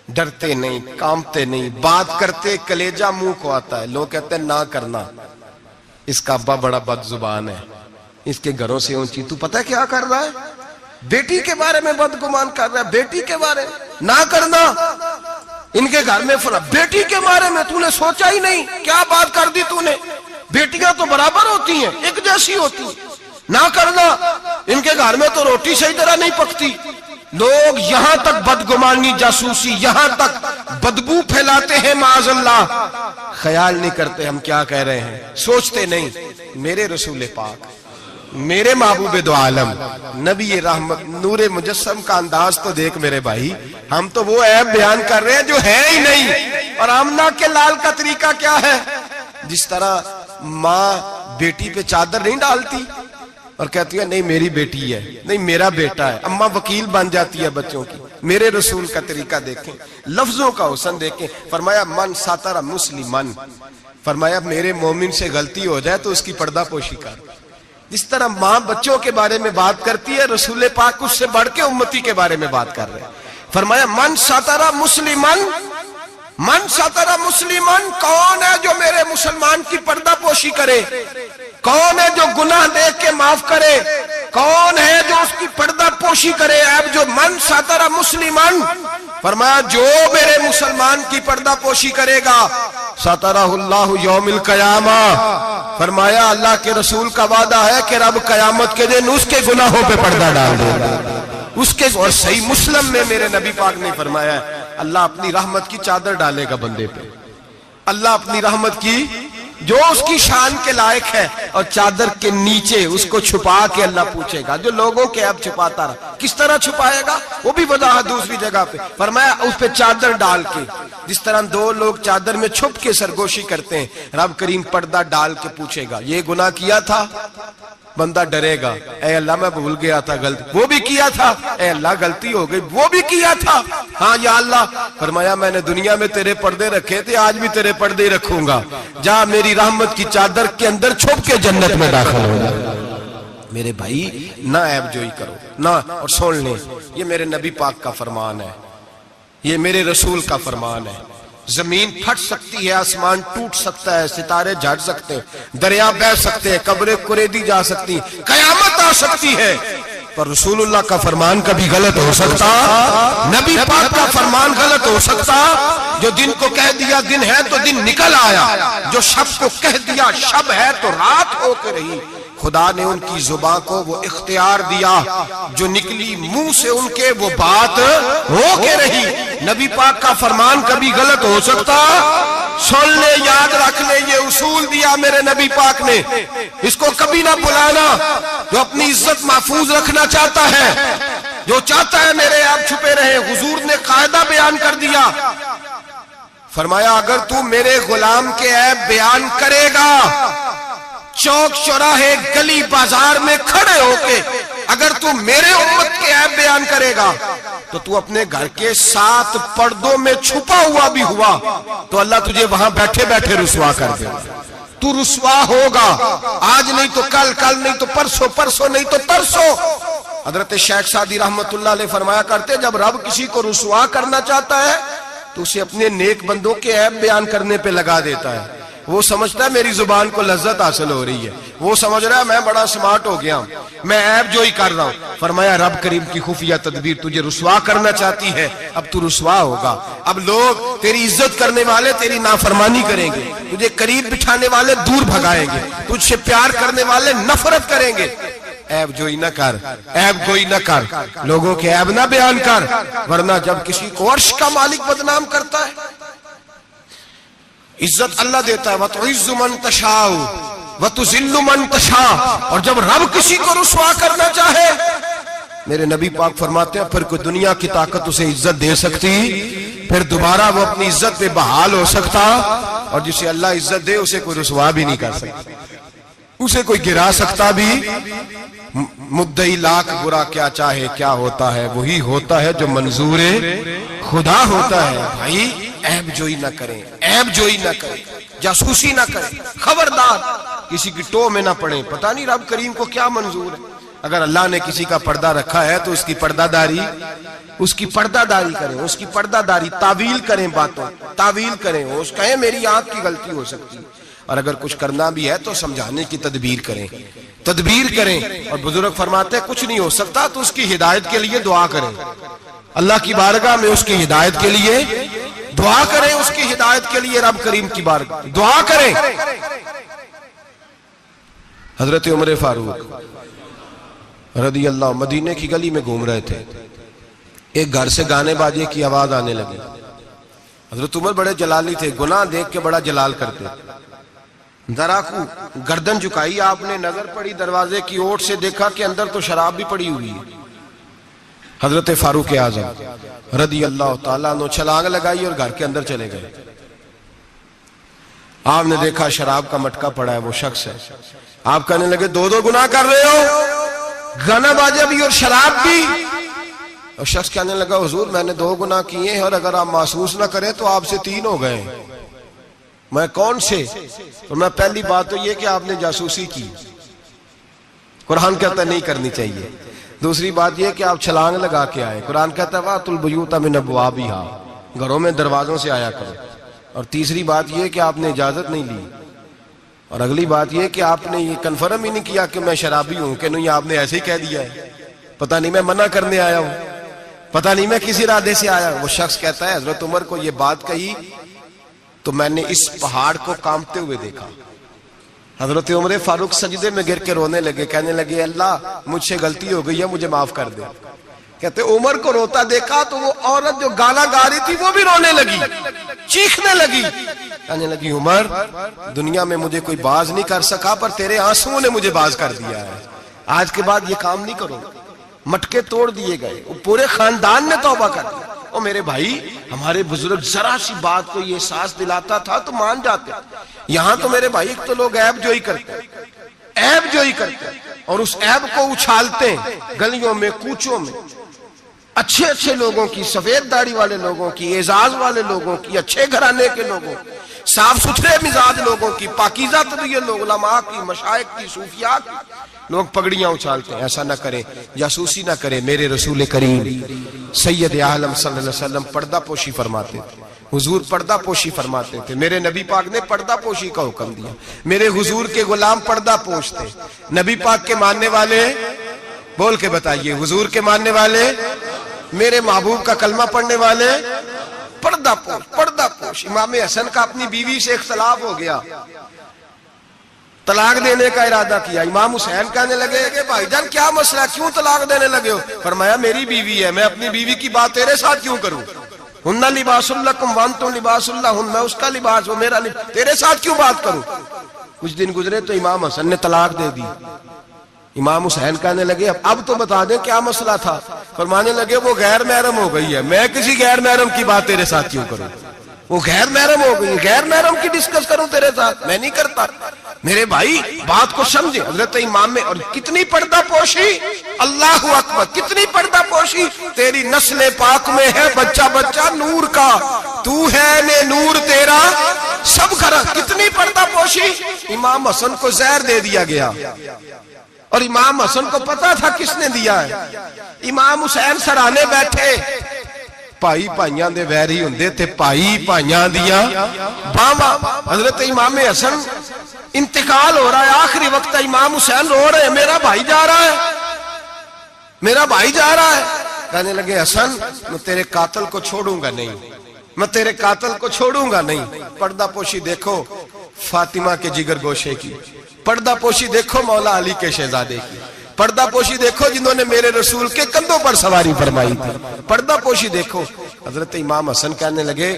ڈرتے نہیں، کامتے نہیں، بات کرتے کلیجہ منہ کو آتا ہے، لوگ کہتے ہیں نہ کرنا، اس کا ابا بڑا بد زبان ہے، اس کے گھروں سے اونچی۔ تو پتہ کیا کر رہا ہے؟ بیٹی کے بارے میں بدگمان کر رہا ہے، بیٹی کے بارے میں نہ کرنا، ان کے گھر میں فلاں، بیٹی کے بارے میں تو نے سوچا ہی نہیں، کیا بات کر دی تو نے؟ بیٹیاں تو برابر ہوتی ہیں، ایک جیسی ہوتی ہیں، نہ کرنا، ان کے گھر میں تو روٹی صحیح طرح نہیں پکتی۔ لوگ یہاں تک بدگمانی، جاسوسی، یہاں تک بدبو پھیلاتے ہیں معاذ اللہ، خیال نہیں کرتے ہم کیا کہہ رہے ہیں، سوچتے نہیں۔ میرے رسول پاک، میرے محبوب دو عالم، نبی رحمت، نور مجسم کا انداز تو دیکھ میرے بھائی، ہم تو وہ عیب بیان کر رہے ہیں جو ہے ہی نہیں۔ اور آمنہ کے لال کا طریقہ کیا ہے؟ جس طرح ماں بیٹی پہ چادر نہیں ڈالتی اور کہتی ہے نہیں میری بیٹی ہے، نہیں میرا بیٹا ہے، اماں وکیل بن جاتی ہے بچوں کی۔ میرے رسول کا طریقہ دیکھیں، لفظوں کا حسن دیکھیں۔ فرمایا من ساتر مسلمن، فرمایا میرے مومن سے غلطی ہو جائے تو اس کی پردہ پوشی کر۔ جس طرح ماں بچوں کے بارے میں بات کرتی ہے، رسول پاک اس سے بڑھ کے امتی کے بارے میں بات کر رہے ہیں۔ فرمایا من ساتر مسلمن، من ساتر مسلمن، کون ہے جو میرے مسلمان کی پردہ پوشی کرے؟ کون ہے جو گناہ دیکھ کے معاف کرے؟ کون ہے جو اس کی پردہ پوشی کرے؟ اب جو من ساتر مسلمن، فرمایا جو میرے مسلمان کی پردہ پوشی کرے گا ساترہ اللہ یوم القیامہ، فرمایا اللہ کے رسول کا وعدہ ہے کہ رب قیامت کے دن اس کے گناہوں پہ پردہ ڈال دے گا اس کے۔ اور صحیح مسلم میں میرے نبی پاک نے فرمایا ہے اللہ اپنی رحمت کی چادر ڈالے گا بندے پہ، اللہ اپنی رحمت کی جو اس کی شان کے لائق ہے، اور چادر کے نیچے اس کو چھپا کے اللہ پوچھے گا جو لوگوں کے عیب چھپاتا رہا، کس طرح چھپائے گا؟ وہ بھی وضاحت دوسری جگہ پہ فرمایا اس پہ چادر ڈال کے، جس طرح دو لوگ چادر میں چھپ کے سرگوشی کرتے ہیں، رب کریم پردہ ڈال کے پوچھے گا یہ گناہ کیا تھا؟ بندہ ڈرے گا، اے اللہ میں بھول گیا تھا غلطی، وہ بھی کیا تھا، اے اللہ غلطی ہو گئی، وہ بھی کیا تھا، ہاں یا اللہ، فرمایا میں نے دنیا میں تیرے پردے رکھے تھے، آج بھی تیرے پردے ہی رکھوں گا، جا میری رحمت کی چادر کے اندر چھپ کے جنت میں داخل ہو جا۔ میرے بھائی نہ عیب جوئی کرو نہ، اور سن لیں یہ میرے نبی پاک کا فرمان ہے، یہ میرے رسول کا فرمان ہے، زمین پھٹ سکتی ہے، آسمان ٹوٹ سکتا ہے، ستارے جھڑ سکتے ہیں، دریا بہہ سکتے ہیں، قبریں کریدی جا سکتی ہیں، قیامت آ سکتی ہے، پر رسول اللہ کا فرمان کبھی غلط ہو سکتا؟ نبی پاک کا فرمان غلط ہو سکتا؟ جو دن کو کہہ دیا دن ہے تو دن نکل آیا، جو شب کو کہہ دیا شب ہے تو رات ہو کے رہی۔ خدا نے ان کی زبان کو وہ اختیار دیا، جو نکلی منہ سے ان کے وہ بات ہو کے رہی۔ نبی پاک کا فرمان کبھی غلط ہو سکتا؟ سن لے، یاد رکھ لے، یہ اصول دیا میرے نبی پاک نے، اس کو کبھی نہ بھلانا۔ جو اپنی عزت محفوظ رکھنا چاہتا ہے، جو چاہتا ہے میرے آپ چھپے رہے، حضور نے قاعدہ بیان کر دیا، فرمایا اگر تو میرے غلام کے عیب بیان کرے گا، چوک چوراہے گلی بازار میں کھڑے ہو کے اگر تو میرے امت کے عیب بیان کرے گا، تو تو اپنے گھر کے 7 پردوں میں چھپا ہوا بھی ہوا تو اللہ تجھے وہاں بیٹھے بیٹھے رسوا کر دے گا، تو رسوا ہوگا، آج نہیں تو کل، کل نہیں تو پرسوں، پرسوں نہیں تو ترسوں۔ حضرت شیخ سعدی رحمت اللہ علیہ فرمایا کرتے جب رب کسی کو رسوا کرنا چاہتا ہے تو اسے اپنے نیک بندوں کے عیب بیان کرنے پہ لگا دیتا ہے۔ وہ سمجھتا ہے میری زبان کو لذت حاصل ہو رہی ہے، وہ سمجھ رہا ہے میں بڑا سمارٹ ہو گیا ہوں، میں عیب جوئی کر رہا ہوں۔ فرمایا رب کریم کی خفیہ تدبیر تجھے رسوا کرنا چاہتی ہے، اب تو رسوا ہوگا، اب لوگ تیری عزت کرنے والے تیری نافرمانی کریں گے، تجھے قریب بٹھانے والے دور بھگائیں گے، تجھ سے پیار کرنے والے نفرت کریں گے۔ عیب جوئی نہ کر، عیب گوئی نہ کر، لوگوں کے عیب نہ بیان کر، ورنہ جب کسی کو عرش کا مالک بدنام کرتا ہے، عزت اللہ دیتا ہے، وَتُعِزُّ مَن تَشَاءُ وَتُذِلُّ مَن تَشَاءُ، اور جب رب کسی کو رسوا کرنا چاہے، میرے نبی پاک فرماتے ہیں پھر کوئی دنیا کی طاقت اسے عزت دے سکتی، پھر دوبارہ وہ اپنی عزت پہ بحال ہو سکتا، اور جسے اللہ عزت دے اسے کوئی رسوا بھی نہیں کر سکتا، اسے کوئی گرا سکتا بھی۔ مدعی لاکھ برا کیا چاہے کیا ہوتا ہے، وہی ہوتا ہے جو منظور خدا ہوتا ہے۔ بھائی عیب جوئی نہ کریں، عیب جوئی نہ کریں، جاسوسی نہ کریں، خبردار کسی کی ٹو میں نہ پڑیں، پتہ نہیں رب کریم کو کیا منظور ہے۔ اگر اللہ نے کسی کا پردہ رکھا ہے تو اس کی پردہ داری کریں، اس کی پردہ داری، تعویل کریں، باتوں تعویل کریں، اس کہیں میری آنکھ کی غلطی ہو سکتی ہے، اور اگر کچھ کرنا بھی ہے تو سمجھانے کی تدبیر کریں، اور بزرگ فرماتے ہیں کچھ نہیں ہو سکتا تو اس کی ہدایت کے لیے دعا کریں، اللہ کی بارگاہ میں اس کی ہدایت کے لیے دعا کریں، اس کی ہدایت کے لیے رب کریم کی بارگاہ دعا کریں۔ حضرت عمر فاروق رضی اللہ مدینے کی گلی میں گھوم رہے تھے، ایک گھر سے گانے باجے کی آواز آنے لگی۔ حضرت عمر بڑے جلالی تھے، گناہ دیکھ کے بڑا جلال کرتے، ذرا کو گردن جھکائی، آپ نے نظر پڑی دروازے کی اوٹ سے، دیکھا کہ اندر تو شراب بھی پڑی ہوئی ہے۔ حضرت فاروق اعظم رضی اللہ تعالیٰ عنہ چھلانگ لگائی اور گھر کے اندر چلے گئے۔ آپ نے دیکھا شراب کا مٹکا پڑا ہے، وہ شخص ہے۔ آپ کہنے لگے دو گناہ کر رہے ہو، گانا باجا بھی اور شراب بھی۔ اور شخص کہنے لگا حضور میں نے 2 گناہ کیے ہیں، اور اگر آپ محسوس نہ کریں تو آپ سے 3 ہو گئے۔ میں کون سے؟ تو میں پہلی بات تو یہ کہ آپ نے جاسوسی کی، قرآن کہتا ہے نہیں کرنی چاہیے۔ دوسری بات یہ کہ آپ چھلانگ لگا کے آئے، قرآن کہتا ہے وَأْتُوا الْبُيُوتَ مِنْ أَبْوَابِهَا، گھروں میں دروازوں سے آیا کرو۔ اور تیسری بات یہ کہ آپ نے اجازت نہیں لی۔ اور اگلی بات یہ کہ آپ نے یہ کنفرم ہی نہیں کیا کہ میں شرابی ہوں کہ نہیں، آپ نے ایسے ہی کہہ دیا ہے، پتہ نہیں میں منع کرنے آیا ہوں، پتہ نہیں میں کسی ارادے سے آیا ہوں۔ وہ شخص کہتا ہے حضرت عمر کو یہ بات کہی تو میں نے اس پہاڑ کو کانپتے ہوئے دیکھا۔ حضرت عمر فاروق سجدے میں گر کے رونے لگے، کہنے لگے اللہ مجھ سے غلطی ہو گئی ہے، مجھے معاف کر دے۔ کہتے عمر کو روتا دیکھا تو وہ عورت جو گانا گا رہی تھی وہ بھی رونے لگی، چیخنے لگی، کہنے لگی عمر دنیا میں مجھے کوئی باز نہیں کر سکا پر تیرے آنسوؤں نے مجھے باز کر دیا ہے، آج کے بعد یہ کام نہیں کروں۔ مٹکے توڑ دیے گئے، پورے خاندان نے توبہ کر دیا۔ اور میرے بھائی ہمارے بزرگ ذرا سی بات کو یہ احساس دلاتا تھا تو مان جاتے، یہاں تو میرے بھائی ایک تو لوگ عیب جوئی کرتے ہیں، عیب جوئی کرتے ہیں اور اس عیب کو اچھالتے ہیں گلیوں میں کوچوں میں، اچھے اچھے لوگوں کی، سفید داڑھی والے لوگوں کی، اعزاز والے لوگوں کی، اچھے گھرانے کے لوگوں، صاف ستھرے مزاج لوگوں کی، پاکیزہ طبیعت لوگ، علماء کی، مشائخ کی، صوفیاء کی، لوگ پگڑیاں اچھالتے ہیں۔ ایسا نہ کریں، جاسوسی نہ کریں۔ میرے رسول کریم سید عالم صلی اللہ علیہ وسلم پردہ پوشی فرماتے تھے، حضور پردہ پوشی فرماتے تھے، میرے نبی پاک نے پردہ پوشی کا حکم دیا، میرے حضور کے غلام پردہ پوشتے، نبی پاک کے ماننے والے بول کے بتائیے، حضور کے ماننے والے، میرے محبوب کا کلمہ پڑھنے والے پردہ پوش، پردہ پوش۔ امام حسن کا اپنی بیوی سے اختلاف ہو گیا، طلاق دینے کا ارادہ کیا، امام حسین کہنے لگے کہ بھائی جان کیا مسئلہ، کیوں طلاق دینے لگے ہو؟ فرمایا میری بیوی ہے، میں اپنی بیوی کی بات تیرے ساتھ کیوں کروں؟ ہن لباس لکم وانتم لباس لہن، میں اس کا لباس، وہ میرا لباس، تیرے ساتھ کیوں بات کروں؟ کچھ دن گزرے تو امام حسن نے طلاق دے دی۔ امام حسین کہنے لگے اب تو بتا دیں کیا مسئلہ تھا؟ فرمانے لگے وہ غیر محرم ہو گئی ہے، میں کسی غیر محرم کی بات تیرے ساتھ کیوں کروں؟ وہ غیر محرم ہو گئی، غیر محرم کی ڈسکس کروں تیرے ساتھ؟ میں نہیں کرتا۔ میرے بھائی بات کو سمجھے، حضرت امام میں، اور کتنی پردہ پوشی، اللہ اکبر، کتنی پردہ پوشی، تیری نسل پاک میں ہے بچہ بچہ نور کا، تو ہے نے نور تیرا سب گھر، کتنی پردہ پوشی۔ امام حسن کو زہر دے دیا گیا اور امام حسن کو پتا تھا کس نے دیا ہے۔ امام حسین سرانے بیٹھے، پائی پائیاں دے ویری ہوندے تے پائی پائیاں دیاں باواں۔ حضرت امام حسن انتقال ہو رہا ہے، آخری وقت امام حسین رو رہے ہیں، میرا بھائی جا رہا ہے، میرا بھائی جا رہا ہے۔ کہنے لگے حسن میں تیرے قاتل کو چھوڑوں گا نہیں، میں تیرے قاتل کو چھوڑوں گا نہیں۔ پردہ پوشی دیکھو فاطمہ کے جگر گوشے کی، پردہ پوشی دیکھو مولا علی کے شہزادے کی، پردہ پوشی دیکھو جنہوں نے میرے رسول کے کندھوں پر سواری فرمائی تھی، پردہ پوشی دیکھو۔ حضرت امام حسن کہنے لگے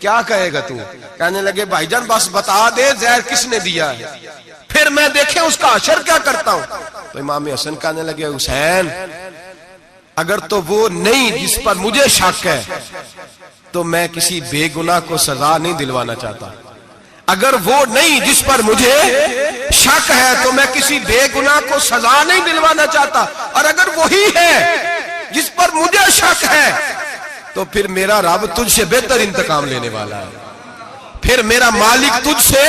کیا کہے گا تو؟ کہنے لگے بھائی جان بس بتا دے زہر کس نے دیا ہے، پھر میں دیکھیں اس کا حشر کیا کرتا ہوں۔ تو امام حسن کہنے لگے حسین اگر تو وہ نہیں جس پر مجھے شک ہے تو میں کسی بے گناہ کو سزا نہیں دلوانا چاہتا، اگر وہ نہیں جس پر مجھے شک ہے تو میں کسی بے گناہ کو سزا نہیں دلوانا چاہتا، اور اگر وہی ہے جس پر مجھے شک ہے تو پھر میرا رب تجھ سے بہتر انتقام لینے والا ہے، پھر میرا مالک تجھ سے،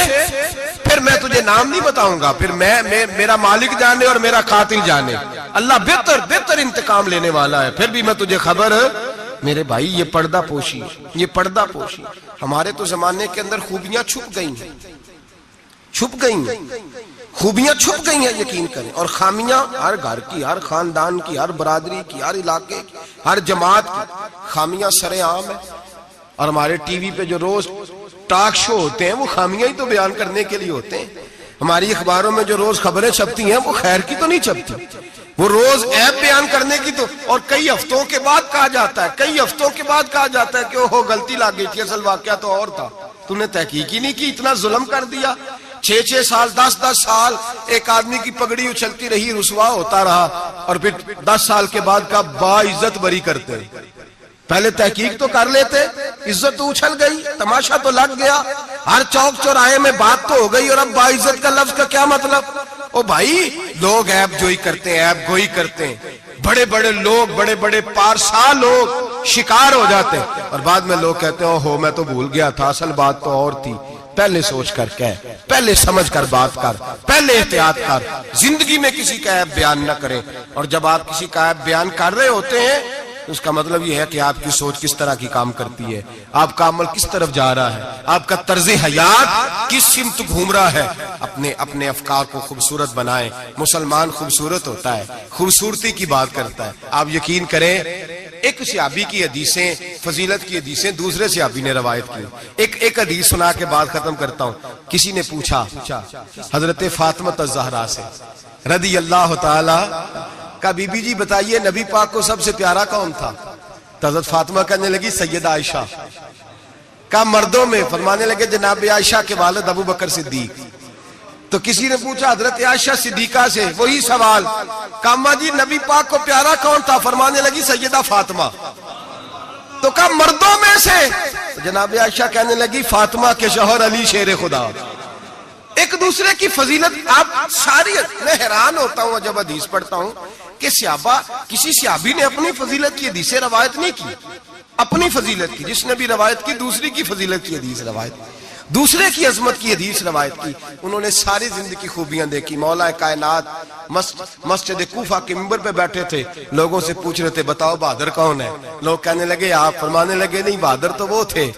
پھر میں تجھے نام نہیں بتاؤں گا، پھر میرا مالک جانے اور میرا قاتل جانے، اللہ بہتر انتقام لینے والا ہے، پھر بھی میں تجھے خبر۔ میرے بھائی یہ پردہ پوشی، یہ پردہ پوشی۔ ہمارے تو زمانے کے اندر خوبیاں چھپ گئی ہیں، چھپ گئی ہیں، خوبیاں چھپ گئی ہیں یقین کریں، اور خامیاں ہر گھر کی، ہر خاندان کی، ہر برادری کی، ہر علاقے کی، ہر جماعت کی خامیاں سرے عام ہیں۔ اور ہمارے ٹی وی پہ جو روز ٹاک شو ہوتے ہیں وہ خامیاں ہی تو بیان کرنے کے لیے ہوتے ہیں، ہماری اخباروں میں جو روز خبریں چھپتی ہیں وہ خیر کی تو نہیں چھپتی، وہ روز عیب بیان کرنے کی تو، اور کئی ہفتوں کے بعد کہا جاتا ہے، کئی ہفتوں کے بعد کہا جاتا ہے کہ اوہ غلطی لگ گئی تھی، اصل واقعہ تو اور تھا، تو نے تحقیق ہی نہیں کی، اتنا ظلم کر دیا۔ 6 سال 10 سال ایک آدمی کی پگڑی اچھلتی رہی، رسوا ہوتا رہا، اور پھر 10 سال کے بعد کا باعزت بری کرتے، پہلے تحقیق تو کر لیتے، عزت تو اچھل گئی، تماشا تو لگ گیا، ہر چوک چوراہے میں بات تو ہو گئی، اور اب باعزت کا لفظ کا کیا مطلب؟ او بھائی لوگ عیب جوئی کرتے ہیں، عیب گوئی کرتے ہیں، بڑے بڑے لوگ، بڑے بڑے پارسا لوگ شکار ہو جاتے ہیں، اور بعد میں لوگ کہتے ہیں اوہو میں تو بھول گیا تھا، اصل بات تو اور تھی۔ پہلے سوچ کر کہہ، پہلے سمجھ کر بات کر، پہلے احتیاط کر، زندگی میں کسی کا عیب بیان نہ کریں، اور جب آپ کسی کا عیب بیان کر رہے ہوتے ہیں اس کا مطلب یہ ہے کہ آپ کی سوچ کس طرح کی کام کرتی ہے، آپ کا عمل کس طرف جا رہا ہے، آپ کا طرز حیات کس سمت گھوم رہا ہے۔ اپنے افکار کو خوبصورت بنائیں۔ مسلمان خوبصورت ہوتا ہے، خوبصورتی کی بات کرتا ہے۔ آپ یقین کریں ایک صحابی کی حدیثیں، فضیلت کی حدیثیں دوسرے صحابی نے روایت کی، ایک حدیث سنا کے بات ختم کرتا ہوں۔ کسی نے پوچھا حضرت فاطمہ الزہرا سے رضی اللہ تعالی کہا بی بی جی بتائیے نبی پاک کو سب سے پیارا کون تھا؟ تو حضرت فاطمہ کہنے لگی سیدہ عائشہ. کہا مردوں میں؟ فرمانے لگے جناب عائشہ کے والد ابو بکر صدیق. تو کسی نے پوچھا حضرت عائشہ صدیقہ سے وہی سوال. کہا اماں جی نبی پاک کو پیارا کون تھا؟ فرمانے لگی سیدہ فاطمہ. تو کہا مردوں میں سے؟ تو جناب عائشہ کہنے لگی فاطمہ کے شوہر علی شیر خدا. ایک دوسرے کی فضیلت. آپ ساری میں حیران ہوتا ہوں جب حدیث پڑھتا ہوں کہ صحابہ کسی صحابی نے اپنی فضیلت کی حدیث روایت نہیں کی. اپنی فضیلت کی جس نے بھی روایت کی دوسری کی فضیلت کی حدیث روایت کی, دوسرے کی عظمت کی حدیث روایت کی. انہوں نے ساری زندگی کی خوبیاں دیکھی. مولا کائنات مسجد کوفہ کے منبر پہ بیٹھے تھے, لوگوں سے پوچھ رہے تھے بتاؤ بہادر کون ہے؟ لوگ کہنے لگے آپ. فرمانے لگے نہیں, بہادر تو وہ تھے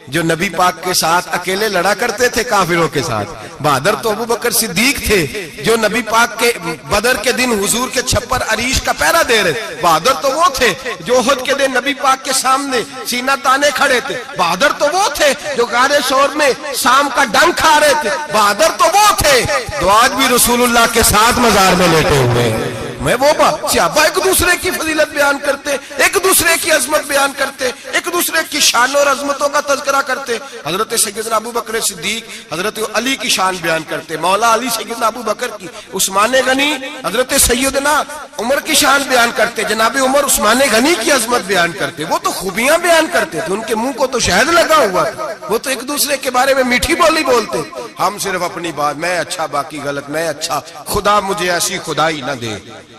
جو نبی پاک کے ساتھ اکیلے لڑا کرتے تھے کافروں کے ساتھ. بہادر تو ابو بکر صدیق تھے جو نبی پاک کے بدر کے دن حضور کے چھپر عریش کا پہرا دے رہے. بہادر تو وہ تھے جو احد کے دن نبی پاک کے سامنے سینہ تانے کھڑے تھے. بہادر تو وہ تھے جو غار ثور میں شام کا ڈنگ کھا رہے تھے. بہادر تو وہ تھے جو آج بھی رسول اللہ کے ساتھ مزار میں لیٹے ہوئے ہیں. میں وہ صحابہ ایک دوسرے کی فضیلت بیان کرتے, ایک دوسرے کی عظمت بیان کرتے, ایک دوسرے کی شان اور عظمتوں کا تذکرہ کرتے. حضرت سیدنا ابو بکر صدیق حضرت علی کی شان بیان کرتے, مولا علی سیدنا ابو بکر کی. عثمان غنی حضرت سیدنا عمر کی شان بیان کرتے, جناب عمر عثمان غنی کی عظمت بیان کرتے. وہ تو خوبیاں بیان کرتے تھے, ان کے منہ کو تو شہد لگا ہوا تھا. وہ تو ایک دوسرے کے بارے میں میٹھی بولی بولتے. ہم صرف اپنی بات, میں اچھا باقی غلط, میں اچھا, خدا مجھے ایسی خدائی نہ دے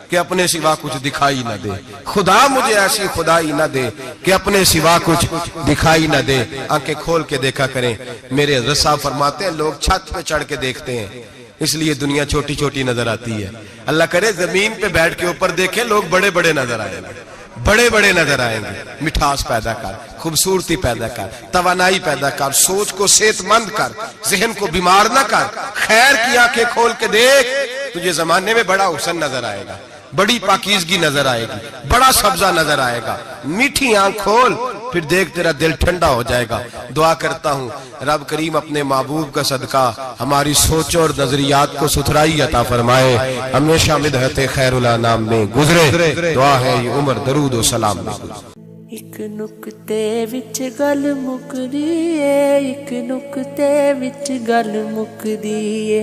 کہ اپنے سوا کچھ دکھائی نہ دے. خدا مجھے ایسی خدائی نہ دے کہ اپنے سوا کچھ دکھائی نہ دے. آنکھیں کھول کے دیکھا کریں. میرے حضرت صاحب فرماتے ہیں لوگ چھت پہ چڑھ کے دیکھتے ہیں اس لیے دنیا چھوٹی چھوٹی نظر آتی ہے. اللہ کرے زمین پہ بیٹھ کے اوپر دیکھیں لوگ بڑے بڑے نظر آئیں گے, بڑے بڑے نظر آئیں گے. مٹھاس پیدا کر, خوبصورتی پیدا کر, توانائی پیدا کر, سوچ کو صحت مند کر, ذہن کو بیمار نہ کر. خیر کی آنکھیں کھول کے دیکھ, تجھے زمانے میں بڑا حسن نظر آئے گا, بڑی پاکیزگی نظر آئے گی, بڑا سبزہ نظر آئے گا. میٹھی آنکھ کھول, پھر دیکھ تیرا دل ٹھنڈا ہو جائے گا. دعا کرتا ہوں رب کریم اپنے محبوب کا صدقہ ہماری سوچوں اور نظریات کو ستھرائی عطا فرمائے, ہمیشہ مدحت خیر الانام میں گزرے. دعا ہے یہ عمر درود و سلام میں گزرے. ایک نکتے وچ گل مکدی اے, ایک نکتے وچ گل مکدی اے,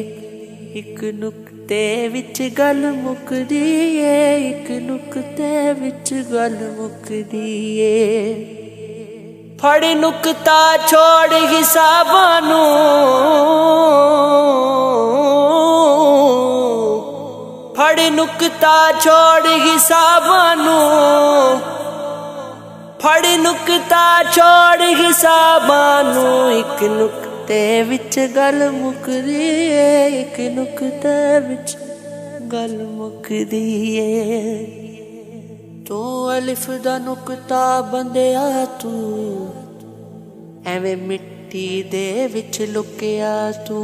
ایک نکتے وچ گل مکدی اے, ایک نکتے وچ گل مکدی اے. پھڑ نکتا چھوڑ حساباں نوں, پھڑ نکتا چھوڑ حساباں نوں, پھڑ نکتا چھوڑ حساباں نوں. ایک نکتے وچ گل مکدی اے, ایک نکتے وچ گل مکدی اے. تو الف دا نکتا بندیا تو ایویں مٹی دے وچ لکیا تو.